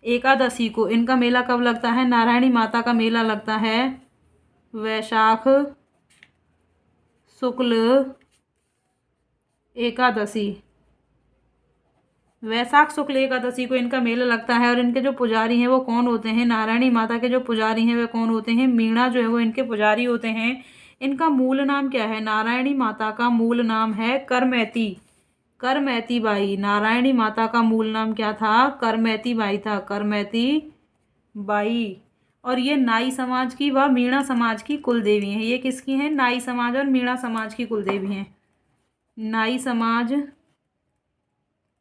एकादशी को। इनका मेला कब लगता है? नारायणी माता का मेला लगता है वैशाख शुक्ल एकादशी, वैशाख शुक्ल एकादशी को इनका मेला लगता है। और इनके जो पुजारी हैं वो कौन होते हैं? नारायणी माता के जो पुजारी हैं वे कौन होते हैं? मीणा जो है वो इनके पुजारी होते हैं। इनका मूल नाम क्या है? नारायणी माता का मूल नाम है करमैती, करमैती बाई। नारायणी माता का मूल नाम क्या था? करमैती बाई था, करमैती बाई। और ये नाई समाज की व मीणा समाज की कुलदेवी हैं। ये किसकी हैं? नाई समाज और मीणा समाज की कुलदेवी हैं। नाई समाज,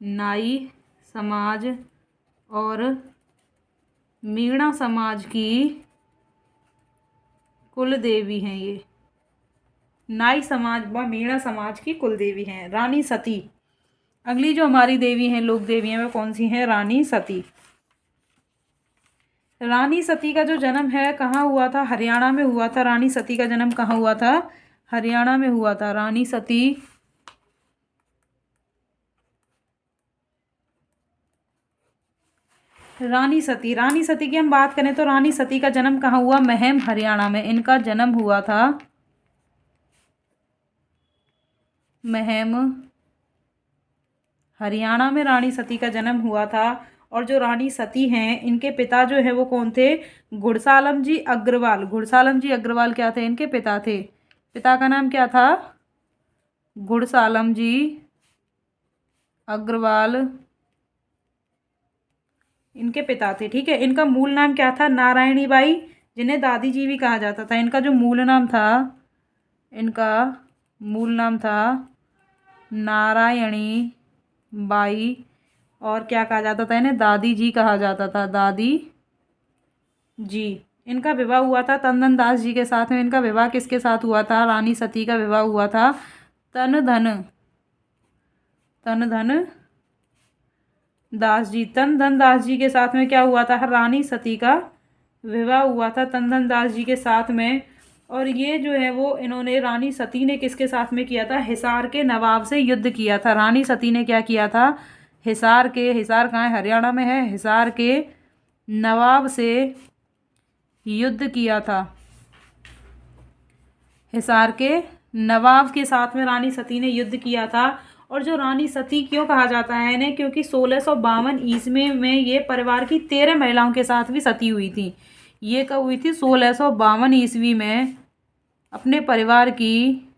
नाई समाज और मीणा समाज की कुल देवी हैं। ये नाई समाज व मीणा समाज की कुल देवी हैं। रानी सती। अगली जो हमारी देवी हैं, लोक देवी हैं, वह कौन सी हैं? रानी सती। रानी सती का जो जन्म है कहाँ हुआ था? हरियाणा में हुआ था। रानी सती का जन्म कहाँ हुआ था? हरियाणा में हुआ था। रानी सती, रानी सती, रानी सती की हम बात करें तो रानी सती का जन्म कहाँ हुआ? महम हरियाणा में इनका जन्म हुआ था। महम हरियाणा में रानी सती का जन्म हुआ था। और जो रानी सती हैं इनके पिता जो है वो कौन थे? घुड़सालम जी अग्रवाल। घुड़सालम जी अग्रवाल क्या थे? इनके पिता थे। पिता का नाम क्या था? घुड़सालम जी अग्रवाल इनके पिता थे। ठीक है। इनका मूल नाम क्या था? नारायणी बाई, जिन्हें दादी जी भी कहा जाता था। इनका जो मूल नाम था, इनका मूल नाम था नारायणी बाई। और क्या कहा जाता था इन्हें? दादी जी कहा जाता था, दादी जी। इनका विवाह हुआ था तनधन दास जी के साथ में। इनका विवाह किसके साथ हुआ था? रानी सती का विवाह हुआ था तनधन, तनधन दास जी। तनधन दास जी के साथ में क्या हुआ था? रानी सती का विवाह हुआ था तनधन दास जी के साथ में। और ये जो है वो इन्होंने, रानी सती ने किसके साथ में किया था? हिसार के नवाब से युद्ध किया था। रानी सती ने क्या किया था? हिसार के, हिसार कहाँ है? हरियाणा में है। हिसार के नवाब से युद्ध किया था। हिसार के नवाब के साथ में रानी सती ने युद्ध किया था। और जो रानी सती क्यों कहा जाता है इन्हें, क्योंकि 1652 ईस्वी में ये परिवार की 13 महिलाओं के साथ भी सती हुई थी। ये कब हुई थी? 1652 ईस्वी में अपने परिवार की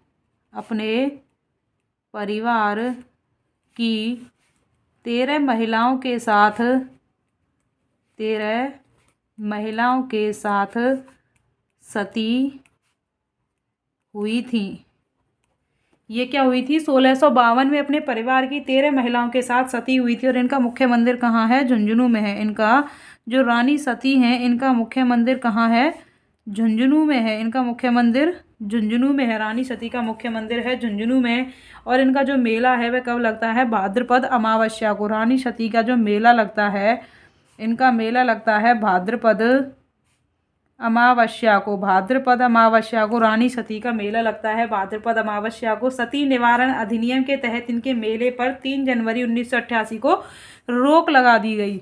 13 महिलाओं के साथ सती हुई थी। ये क्या हुई थी? 1652 में अपने परिवार की 13 महिलाओं के साथ सती हुई थी। और इनका मुख्य मंदिर कहाँ है? झुंझुनू में है। इनका जो रानी सती हैं इनका मुख्य मंदिर कहाँ है? झुंझुनू में है। इनका मुख्य मंदिर झुंझुनू में है। रानी सती का मुख्य मंदिर है झुंझुनू में। और इनका जो मेला है वह कब लगता है? भाद्रपद अमावस्या को। रानी सती का जो मेला लगता है, इनका मेला लगता है भाद्रपद अमावस्या को। भाद्रपद अमावस्या को रानी सती का मेला लगता है। भाद्रपद अमावस्या को सती निवारण अधिनियम के तहत इनके मेले पर 3 जनवरी 1988 को रोक लगा दी गई।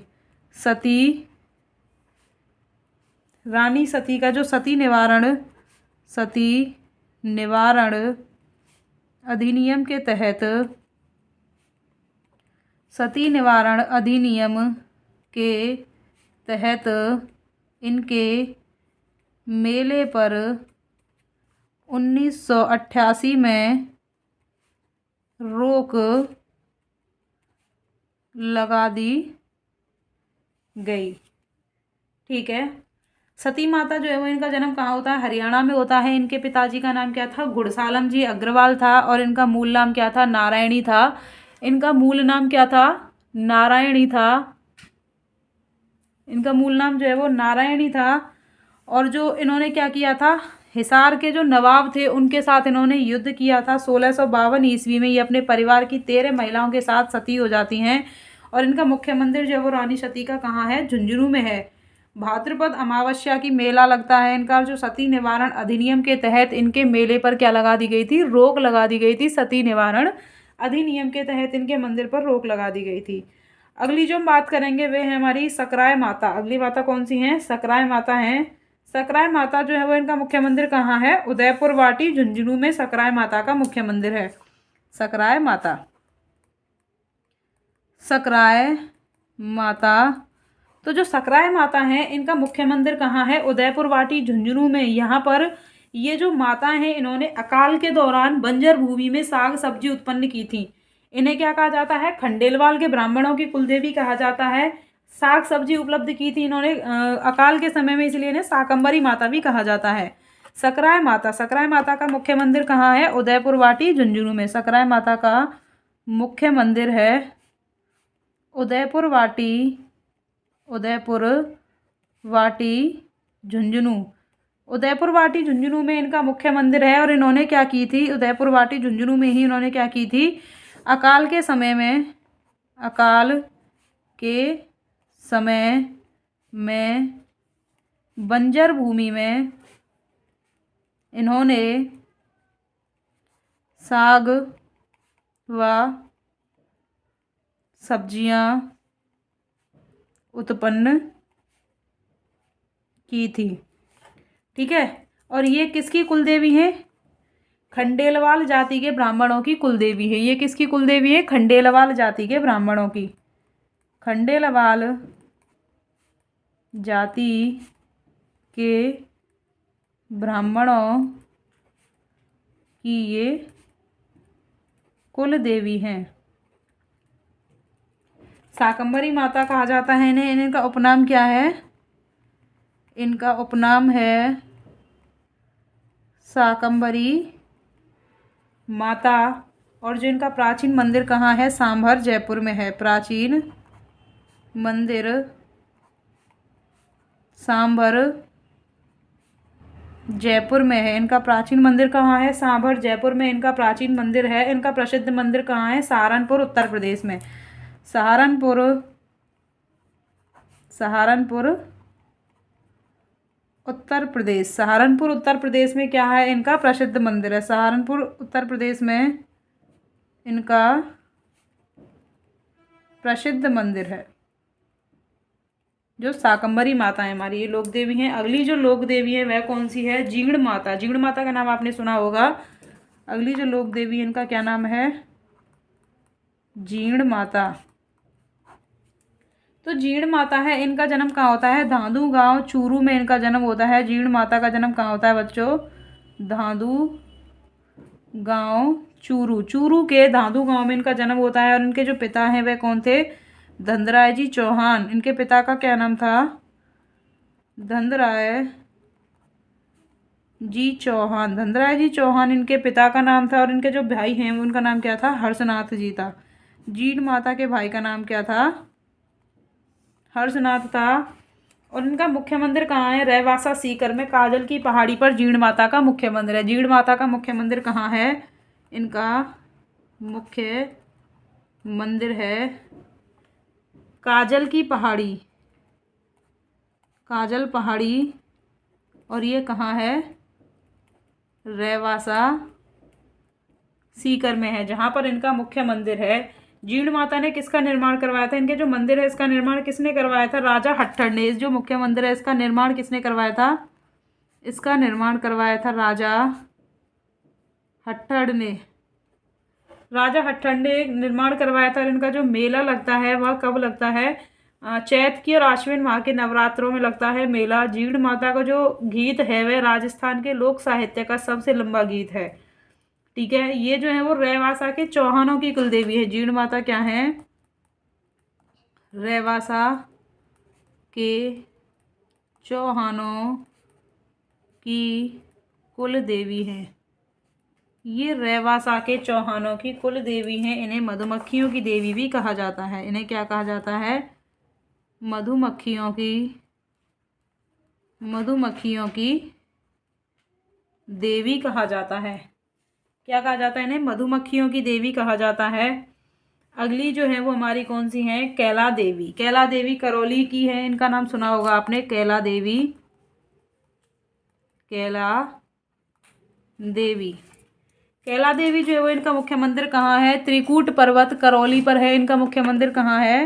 रानी सती का जो सती निवारण अधिनियम के तहत इनके मेले पर 1988 में रोक लगा दी गई। ठीक है। सती माता जो है वो, इनका जन्म कहाँ होता है? हरियाणा में होता है। इनके पिताजी का नाम क्या था? गुड़सालम जी अग्रवाल था। और इनका मूल नाम क्या था? नारायणी था। इनका मूल नाम क्या था? नारायणी था। इनका मूल नाम जो है वो नारायणी था। और जो इन्होंने क्या किया था? हिसार के जो नवाब थे उनके साथ इन्होंने युद्ध किया था। 1652 ईस्वी में ये अपने परिवार की 13 महिलाओं के साथ सती हो जाती हैं। और इनका मुख्य मंदिर जो है वो रानी सती का कहाँ है? झुंझुनू में है। भाद्रपद अमावस्या की मेला लगता है इनका। जो सती निवारण अधिनियम के तहत इनके मेले पर क्या लगा दी गई थी? रोक लगा दी गई थी। सती निवारण अधिनियम के तहत इनके मंदिर पर रोक लगा दी गई थी। अगली जो हम बात करेंगे वे है हमारी सकराय माता। अगली माता कौन सी है? सकराय माता हैं। सकराय माता जो है वो, इनका मुख्य मंदिर कहाँ है? उदयपुर वाटी झुंझुनू में सकराय माता का मुख्य मंदिर है। सकराय माता। तो जो सकराय माता हैं इनका मुख्य मंदिर कहाँ है? उदयपुर वाटी झुंझुनू में। यहाँ पर ये जो माता हैं इन्होंने अकाल के दौरान बंजर भूमि में साग सब्जी उत्पन्न की थी। इन्हें क्या कहा जाता है? खंडेलवाल के ब्राह्मणों की कुलदेवी कहा जाता है। साग सब्जी उपलब्ध की थी इन्होंने अकाल के समय में, इसलिए इन्हें शाकंभरी माता भी कहा जाता है। सकराय माता का मुख्य मंदिर कहाँ है? उदयपुर वाटी झुंझुनू में। सकराय माता का मुख्य मंदिर है उदयपुर वाटी झुंझुनू। उदयपुर वाटी झुंझुनू में इनका मुख्य मंदिर है। और इन्होंने क्या की थी? उदयपुर वाटी झुंझुनू में ही इन्होंने क्या की थी? अकाल के समय में बंजर भूमि में इन्होंने साग व सब्जियां उत्पन्न की थी। ठीक है। और ये किसकी कुलदेवी है? खंडेलवाल जाति के ब्राह्मणों की कुलदेवी है। ये किसकी कुलदेवी है? खंडेलवाल जाति के ब्राह्मणों की। खंडेलवाल जाति के ब्राह्मणों की ये कुल देवी हैं। शाकंभरी माता कहा जाता है इन्हें। इनका उपनाम क्या है? इनका उपनाम है शाकंभरी माता। और जो इनका प्राचीन मंदिर कहाँ है? सांभर जयपुर में है। प्राचीन मंदिर सांभर जयपुर में है। इनका प्राचीन मंदिर कहाँ है? सांभर जयपुर में इनका प्राचीन मंदिर है। इनका प्रसिद्ध मंदिर कहाँ है? सहारनपुर उत्तर प्रदेश में। सहारनपुर उत्तर प्रदेश में क्या है? इनका प्रसिद्ध मंदिर है। सहारनपुर उत्तर प्रदेश में इनका प्रसिद्ध मंदिर है जो शाकंभरी माता है हमारी। ये लोक देवी हैं। अगली जो लोक देवी है वह कौन सी है? जीर्ण माता। जीर्ण माता का नाम आपने सुना होगा। अगली जो लोक देवी है इनका क्या नाम है? जीण माता। तो जीण माता है, इनका जन्म कहाँ होता है? धांधु गांव चूरू में इनका जन्म होता है। जीण माता का जन्म कहाँ होता है बच्चों? धांधु गांव चूरू, चूरू के धांधु गांव में इनका जन्म होता है। और इनके जो पिता हैं वह कौन थे? धनराय जी चौहान। इनके पिता का क्या नाम था? धनराय जी चौहान। धनराय जी चौहान इनके पिता का नाम था। और इनके जो भाई हैं उनका नाम क्या था? हर्षनाथ जी था। जीण माता के भाई का नाम क्या था? हर्षनाथ था। और इनका मुख्य मंदिर कहाँ है? रहवासा सीकर में काजल की पहाड़ी पर जीण माता का मुख्य मंदिर है। जीण माता का मुख्य मंदिर कहाँ है? इनका मुख्य मंदिर है काजल की पहाड़ी, काजल पहाड़ी। और ये कहाँ है? रहवासा सीकर में है, जहाँ पर इनका मुख्य मंदिर है। जीण माता ने किसका निर्माण करवाया था? इनके जो मंदिर है इसका निर्माण किसने करवाया था? राजा हट्टड़ ने। इस जो मुख्य मंदिर है इसका निर्माण किसने करवाया था? इसका निर्माण करवाया था राजा हट्टड़ ने। राजा हट्टड़ ने निर्माण करवाया था। और इनका जो मेला लगता है वह कब लगता है? चैत की और आश्विन माह के नवरात्रों में लगता है मेला। जीण माता का जो गीत है वह राजस्थान के लोक साहित्य का सबसे लंबा गीत है। ठीक है, ये जो है वो रहवासा के चौहानों की कुल देवी है। जीण माता क्या है? रहवासा के चौहानों की कुल देवी है। ये रहवासा के चौहानों की कुल देवी हैं। इन्हें मधुमक्खियों की देवी भी कहा जाता है। इन्हें क्या कहा जाता है? मधुमक्खियों की देवी कहा जाता है। क्या कहा जाता है? इन्हें मधुमक्खियों की देवी कहा जाता है। अगली जो है वो हमारी कौन सी है? कैला देवी। कैला देवी करौली की है। इनका नाम सुना होगा आपने, कैला देवी। कैला देवी, कैला देवी जो है वो इनका मुख्य मंदिर कहाँ है? त्रिकूट पर्वत करौली पर है। इनका मुख्य मंदिर कहाँ है?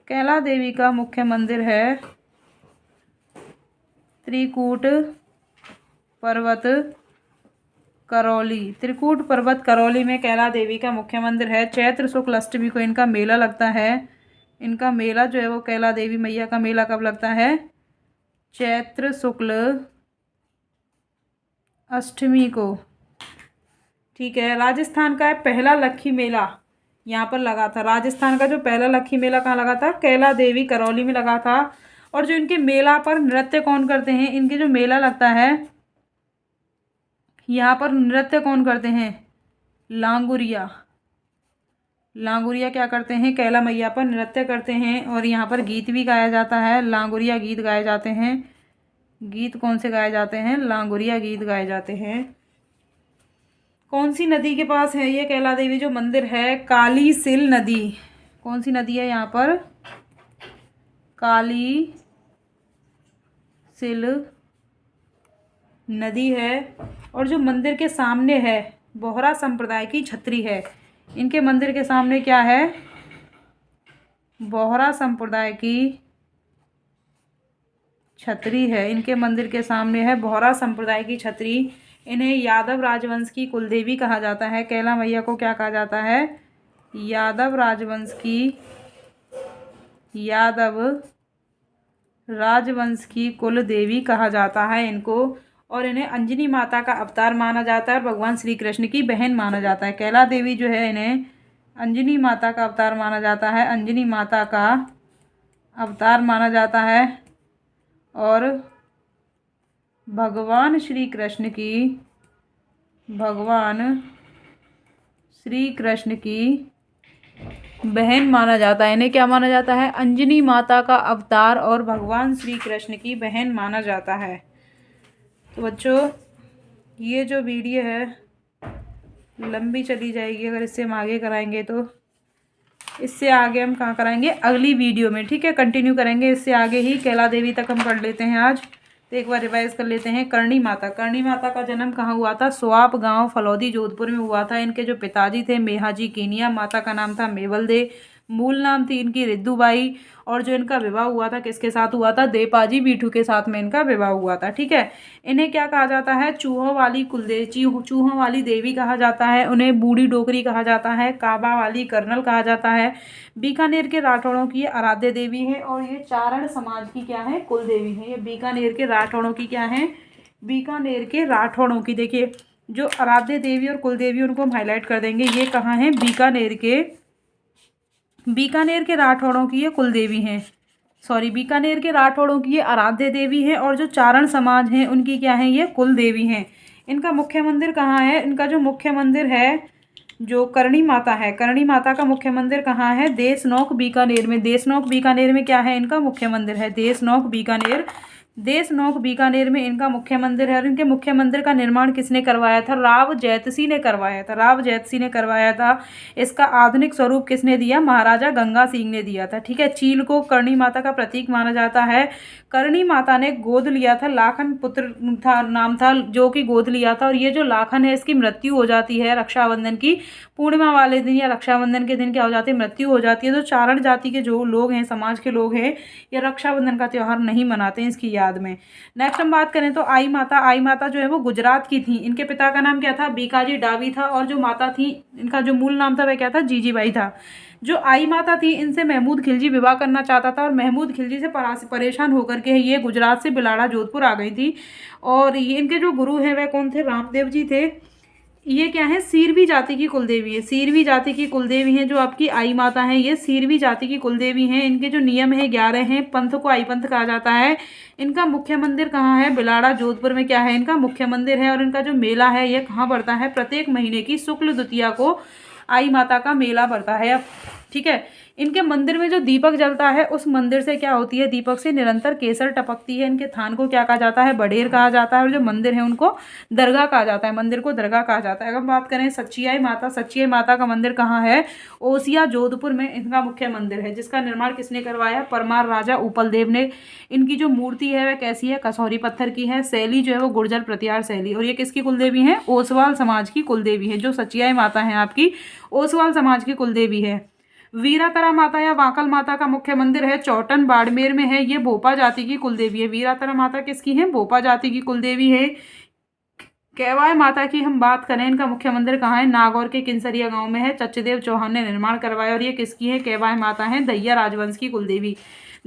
कैला देवी का मुख्य मंदिर है त्रिकूट पर्वत करौली। त्रिकूट पर्वत करौली में कैला देवी का मुख्य मंदिर है। चैत्र शुक्ल अष्टमी को इनका मेला लगता है। इनका मेला जो है वो कैला देवी मैया का मेला कब लगता है? चैत्र शुक्ल अष्टमी को। ठीक है, राजस्थान का पहला लक्खी मेला यहाँ पर लगा था। राजस्थान का जो पहला लक्खी मेला कहाँ लगा था? कैला देवी करौली में लगा था। और जो इनके मेला पर नृत्य कौन करते हैं? इनके जो मेला लगता है यहाँ पर नृत्य कौन करते हैं? लांगुरिया। लांगुरिया क्या करते हैं? कैला मैया पर नृत्य करते हैं। और यहाँ पर गीत भी गाया जाता है। लांगुरिया गीत गाए जाते हैं। गीत कौन से गाए जाते हैं? लांगुरिया गीत गाए जाते हैं। कौन सी नदी के पास है ये कैला देवी जो मंदिर है? काली सिल नदी। कौन सी नदी है यहाँ पर? काली सिल नदी है। और जो मंदिर के सामने है बोहरा संप्रदाय की छतरी है। इनके मंदिर के सामने क्या है? बोहरा संप्रदाय की छतरी है। इनके मंदिर के सामने है बोहरा संप्रदाय की छतरी। इन्हें यादव राजवंश की कुलदेवी कहा जाता है। कैला मैया को क्या कहा जाता है? यादव राजवंश की कुल देवी कहा जाता है इनको। और इन्हें अंजनी माता का अवतार माना जाता है और भगवान श्री कृष्ण की बहन माना जाता है। कैला देवी जो है इन्हें अंजनी माता का अवतार माना जाता है। अंजनी माता का अवतार माना जाता है। और भगवान श्री कृष्ण की बहन माना जाता है। इन्हें क्या माना जाता है? अंजनी माता का अवतार और भगवान श्री कृष्ण की बहन माना जाता है। तो बच्चों ये जो वीडियो है लंबी चली जाएगी अगर इससे हम आगे कराएंगे तो। इससे आगे हम कहाँ कराएंगे? अगली वीडियो में। ठीक है, कंटिन्यू करेंगे इससे आगे ही। कैला देवी तक हम कर लेते हैं आज। तो एक बार रिवाइज कर लेते हैं। करणी माता। करणी माता का जन्म कहाँ हुआ था? स्वाप गांव फलौदी जोधपुर में हुआ था। इनके जो पिताजी थे मेहाजी कीनिया, माता का नाम था मेवल दे। मूल नाम थी इनकी रिद्दूबाई, और जो इनका विवाह हुआ था किसके साथ हुआ था, देपाजी बीठू के साथ में इनका विवाह हुआ था। ठीक है, इन्हें क्या कहा जाता है, चूहों वाली चूहों वाली देवी कहा जाता है, उन्हें बूढ़ी डोकरी कहा जाता है, काबा वाली कर्नल कहा जाता है। बीकानेर के राठौड़ों की ये आराध्य देवी है और ये चारण समाज की क्या है, कुल देवी है। ये बीकानेर के राठौड़ों की क्या है, बीकानेर के राठौड़ों की, देखिए जो आराध्य देवी और कुल देवी उनको हम हाईलाइट कर देंगे। ये कहाँ है, बीकानेर के राठौड़ों की ये कुल देवी हैं, सॉरी बीकानेर के राठौड़ों की ये आराध्य देवी है, और जो चारण समाज हैं उनकी क्या है, ये कुल देवी हैं। इनका मुख्य मंदिर कहाँ है, इनका जो मुख्य मंदिर है, जो करणी माता है, करणी माता का मुख्य मंदिर कहाँ है, देशनोक बीकानेर में। देशनोक बीकानेर में क्या है, इनका मुख्य मंदिर है, देशनोक बीकानेर में इनका मुख्य मंदिर है। और इनके मुख्य मंदिर का निर्माण किसने करवाया था, राव जैतसी ने करवाया था। इसका आधुनिक स्वरूप किसने दिया, महाराजा गंगा सिंह ने दिया था। ठीक है, चील को करणी माता का प्रतीक माना जाता है। करणी माता ने गोद लिया था, लाखन पुत्र था नाम था, जो कि गोद लिया था। और ये जो लाखन है इसकी मृत्यु हो जाती है रक्षाबंधन की पूर्णिमा वाले दिन, या रक्षाबंधन के दिन क्या हो जाती है, मृत्यु हो जाती है। तो चारण जाति के जो लोग हैं, समाज के लोग हैं, ये रक्षाबंधन का त्यौहार नहीं मनाते हैं इसकी याद में। नेक्स्ट हम बात करें तो आई माता जो है वो गुजरात की थी। इनके पिता का नाम क्या था, बीकाजी डावी था, और जो माता थी इनका जो मूल नाम था वह क्या था, जीजीबाई था। जो आई माता थी इनसे महमूद खिलजी विवाह करना चाहता था, और महमूद खिलजी से परेशान होकर के ये गुजरात से बिलाड़ा जोधपुर आ गई थी। और ये इनके जो गुरु हैं वह कौन थे, रामदेव जी थे। ये क्या है, सीरवी जाति की कुलदेवी है, सीरवी जाति की कुलदेवी हैं जो आपकी आई माता हैं, ये सीरवी जाति की कुलदेवी हैं। इनके जो नियम है 11 हैं, पंथ को आई पंथ कहा जाता है। इनका मुख्य मंदिर कहाँ है, बिलाड़ा जोधपुर में क्या है, इनका मुख्य मंदिर है। और इनका जो मेला है ये कहाँ पड़ता है, प्रत्येक महीने की शुक्ल द्वितीया को आई माता का मेला पड़ता है। अब ठीक है, इनके मंदिर में जो दीपक जलता है उस मंदिर से क्या होती है, दीपक से निरंतर केसर टपकती है। इनके थान को क्या कहा जाता है, बडेर कहा जाता है। और जो मंदिर है उनको दरगाह कहा जाता है, मंदिर को दरगाह कहा जाता है। अगर हम बात करें सच्चियाई माता का मंदिर कहाँ है, ओसिया जोधपुर में इनका मुख्य मंदिर है, जिसका निर्माण किसने करवाया, परमार राजा उपलदेव ने। इनकी जो मूर्ति है वह कैसी है, कसौरी पत्थर की है। शैली जो है वो गुर्जर प्रतिहार शैली। और ये किसकी कुलदेवी है, ओसवाल समाज की कुलदेवी है। जो सच्चियाई माता है आपकी ओसवाल समाज की कुलदेवी है। वीरातरा माता या वाकल माता का मुख्य मंदिर है, चौटन बाड़मेर में है। ये भोपा जाति की कुलदेवी है। वीरातरा माता किसकी है, भोपा जाति की कुलदेवी है। केवाय माता की हम बात करें, इनका मुख्य मंदिर कहाँ है, नागौर के किंसरिया गांव में है। चचदेव चौहान ने निर्माण करवाया। और ये किसकी है, केवाय माता है, दैया राजवंश की कुलदेवी।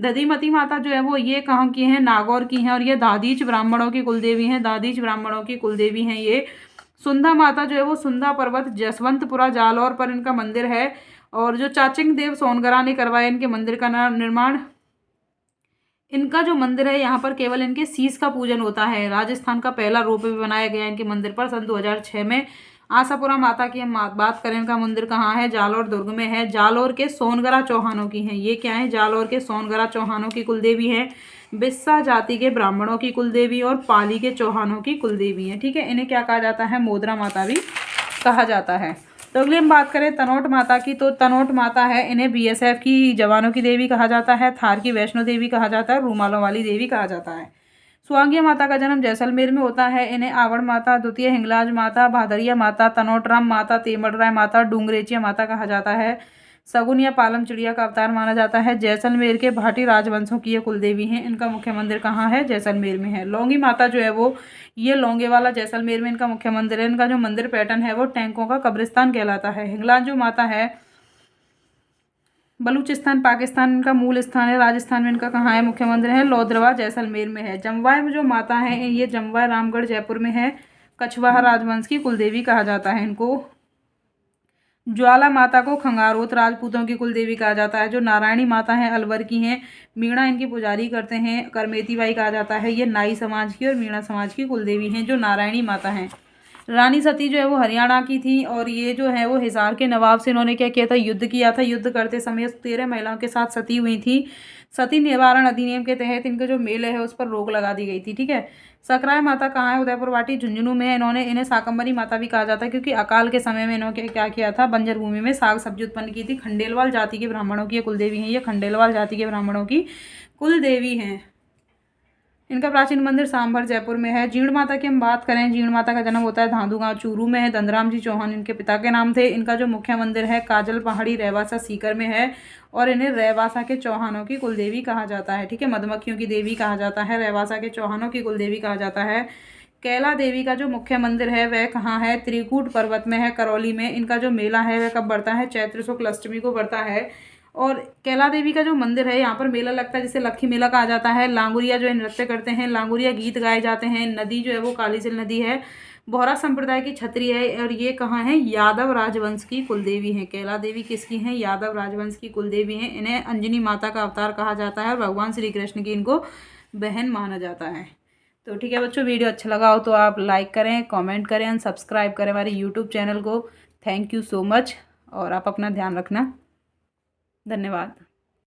दधिमती माता जो है वो ये कहाँ की है, नागौर की है। और ये दादीच ब्राह्मणों की कुलदेवी हैं, दादीच ब्राह्मणों की कुलदेवी हैं ये। सुंधा माता जो है वो सुंधा पर्वत जसवंतपुरा जालौर पर इनका मंदिर है। और जो चाचिंग देव सोनगरा ने करवाया इनके मंदिर का निर्माण। इनका जो मंदिर है यहाँ पर केवल इनके शीश का पूजन होता है। राजस्थान का पहला रोपवे बनाया गया इनके मंदिर पर सन 2006 में। आशापुरा माता की हम बात करें, इनका मंदिर कहाँ है, जालौर दुर्ग में है। जालौर के सोनगरा चौहानों की हैं, ये क्या है, जालौर के सोनगरा चौहानों की कुलदेवी है। बिस्सा जाति के ब्राह्मणों की कुलदेवी और पाली के चौहानों की कुलदेवी है। ठीक है, इन्हें क्या कहा जाता है, मोदरा माता भी कहा जाता है। तो अगली हम बात करें तनोट माता की, तो तनोट माता है, इन्हें बीएसएफ की जवानों की देवी कहा जाता है, थार की वैष्णो देवी कहा जाता है, रूमालों वाली देवी कहा जाता है। सुहागिया माता का जन्म जैसलमेर में होता है। इन्हें आवड़ माता, द्वितीय हिंगलाज माता, भादरिया माता, तनोटराम माता, तेमड़राय माता, डूंगरेचिया माता कहा जाता है। सगुन या पालम चिड़िया का अवतार माना जाता है। जैसलमेर के भाटी राजवंशों की ये कुलदेवी हैं। इनका मुख्य मंदिर कहाँ है, जैसलमेर में है। लौंगी माता जो है वो ये लौंगे वाला जैसलमेर में इनका मुख्य मंदिर है। इनका जो मंदिर पैटर्न है वो टैंकों का कब्रिस्तान कहलाता है। हिंगलाज जो माता है बलूचिस्तान पाकिस्तान इनका मूल स्थान है। राजस्थान में इनका कहाँ है, मुख्य मंदिर है, लोधरवा जैसलमेर में है। जमवाय में जो माता है ये जमवाय रामगढ़ जयपुर में है। कछवाहा राजवंश की कुलदेवी कहा जाता है इनको। ज्वाला माता को खंगारोत राजपूतों की कुलदेवी कहा जाता है। जो नारायणी माता है अलवर की हैं, मीणा इनकी पुजारी करते हैं, करमेती बाई कहा जाता है। ये नाई समाज की और मीणा समाज की कुलदेवी हैं जो नारायणी माता हैं। रानी सती जो है वो हरियाणा की थी, और ये जो है वो हिसार के नवाब से इन्होंने क्या किया था, युद्ध किया था। युद्ध करते समय 13 महिलाओं के साथ सती हुई थी। सती निवारण अधिनियम के तहत इनके जो मेले है उस पर रोक लगा दी गई थी। ठीक है, सकराय माता कहाँ है, उदयपुर वाटी झुंझुनू में है। इन्हें शाकंभरी माता भी कहा जाता है, क्योंकि अकाल के समय में इन्होंने क्या किया था, बंजर भूमि में साग सब्जी उत्पन्न की थी। खंडेलवाल जाति के ब्राह्मणों की ये कुलदेवी हैं। ये खंडेलवाल जाति के ब्राह्मणों की कुलदेवी हैं। इनका प्राचीन मंदिर सांभर जयपुर में है। जीण माता की हम बात करें, जीण माता का जन्म होता है धांधु गांव चूरू में है। दंदराम जी चौहान इनके पिता के नाम थे। इनका जो मुख्य मंदिर है काजल पहाड़ी रेवासा सीकर में है और इन्हें रेवासा के चौहानों की कुलदेवी कहा जाता है। ठीक है, मधुमक्खियों की देवी कहा जाता है, रेवासा के चौहानों की कुलदेवी कहा जाता है। कैला देवी का जो मुख्य मंदिर है वह कहाँ है? त्रिकूट पर्वत में है, करौली में। इनका जो मेला है वह कब बढ़ता है? चैत्र शुक्ल अष्टमी को बढ़ता है। और कैला देवी का जो मंदिर है यहाँ पर मेला लगता है जिसे लक्खी मेला कहा जाता है। लांगुरिया जो है नृत्य करते हैं, लांगुरिया गीत गाए जाते हैं। नदी जो है वो कालीसिल नदी है। बोहरा संप्रदाय की छत्री है और ये कहाँ है? यादव राजवंश की कुलदेवी हैं। कैला देवी किसकी हैं? यादव राजवंश की कुलदेवी हैं। इन्हें अंजनी माता का अवतार कहा जाता है और भगवान श्री कृष्ण की इनको बहन माना जाता है। तो ठीक है बच्चों, वीडियो अच्छा लगा हो तो आप लाइक करें, कमेंट करें एंड सब्सक्राइब करें हमारे यूट्यूब चैनल को। थैंक यू सो मच और आप अपना ध्यान रखना। धन्यवाद।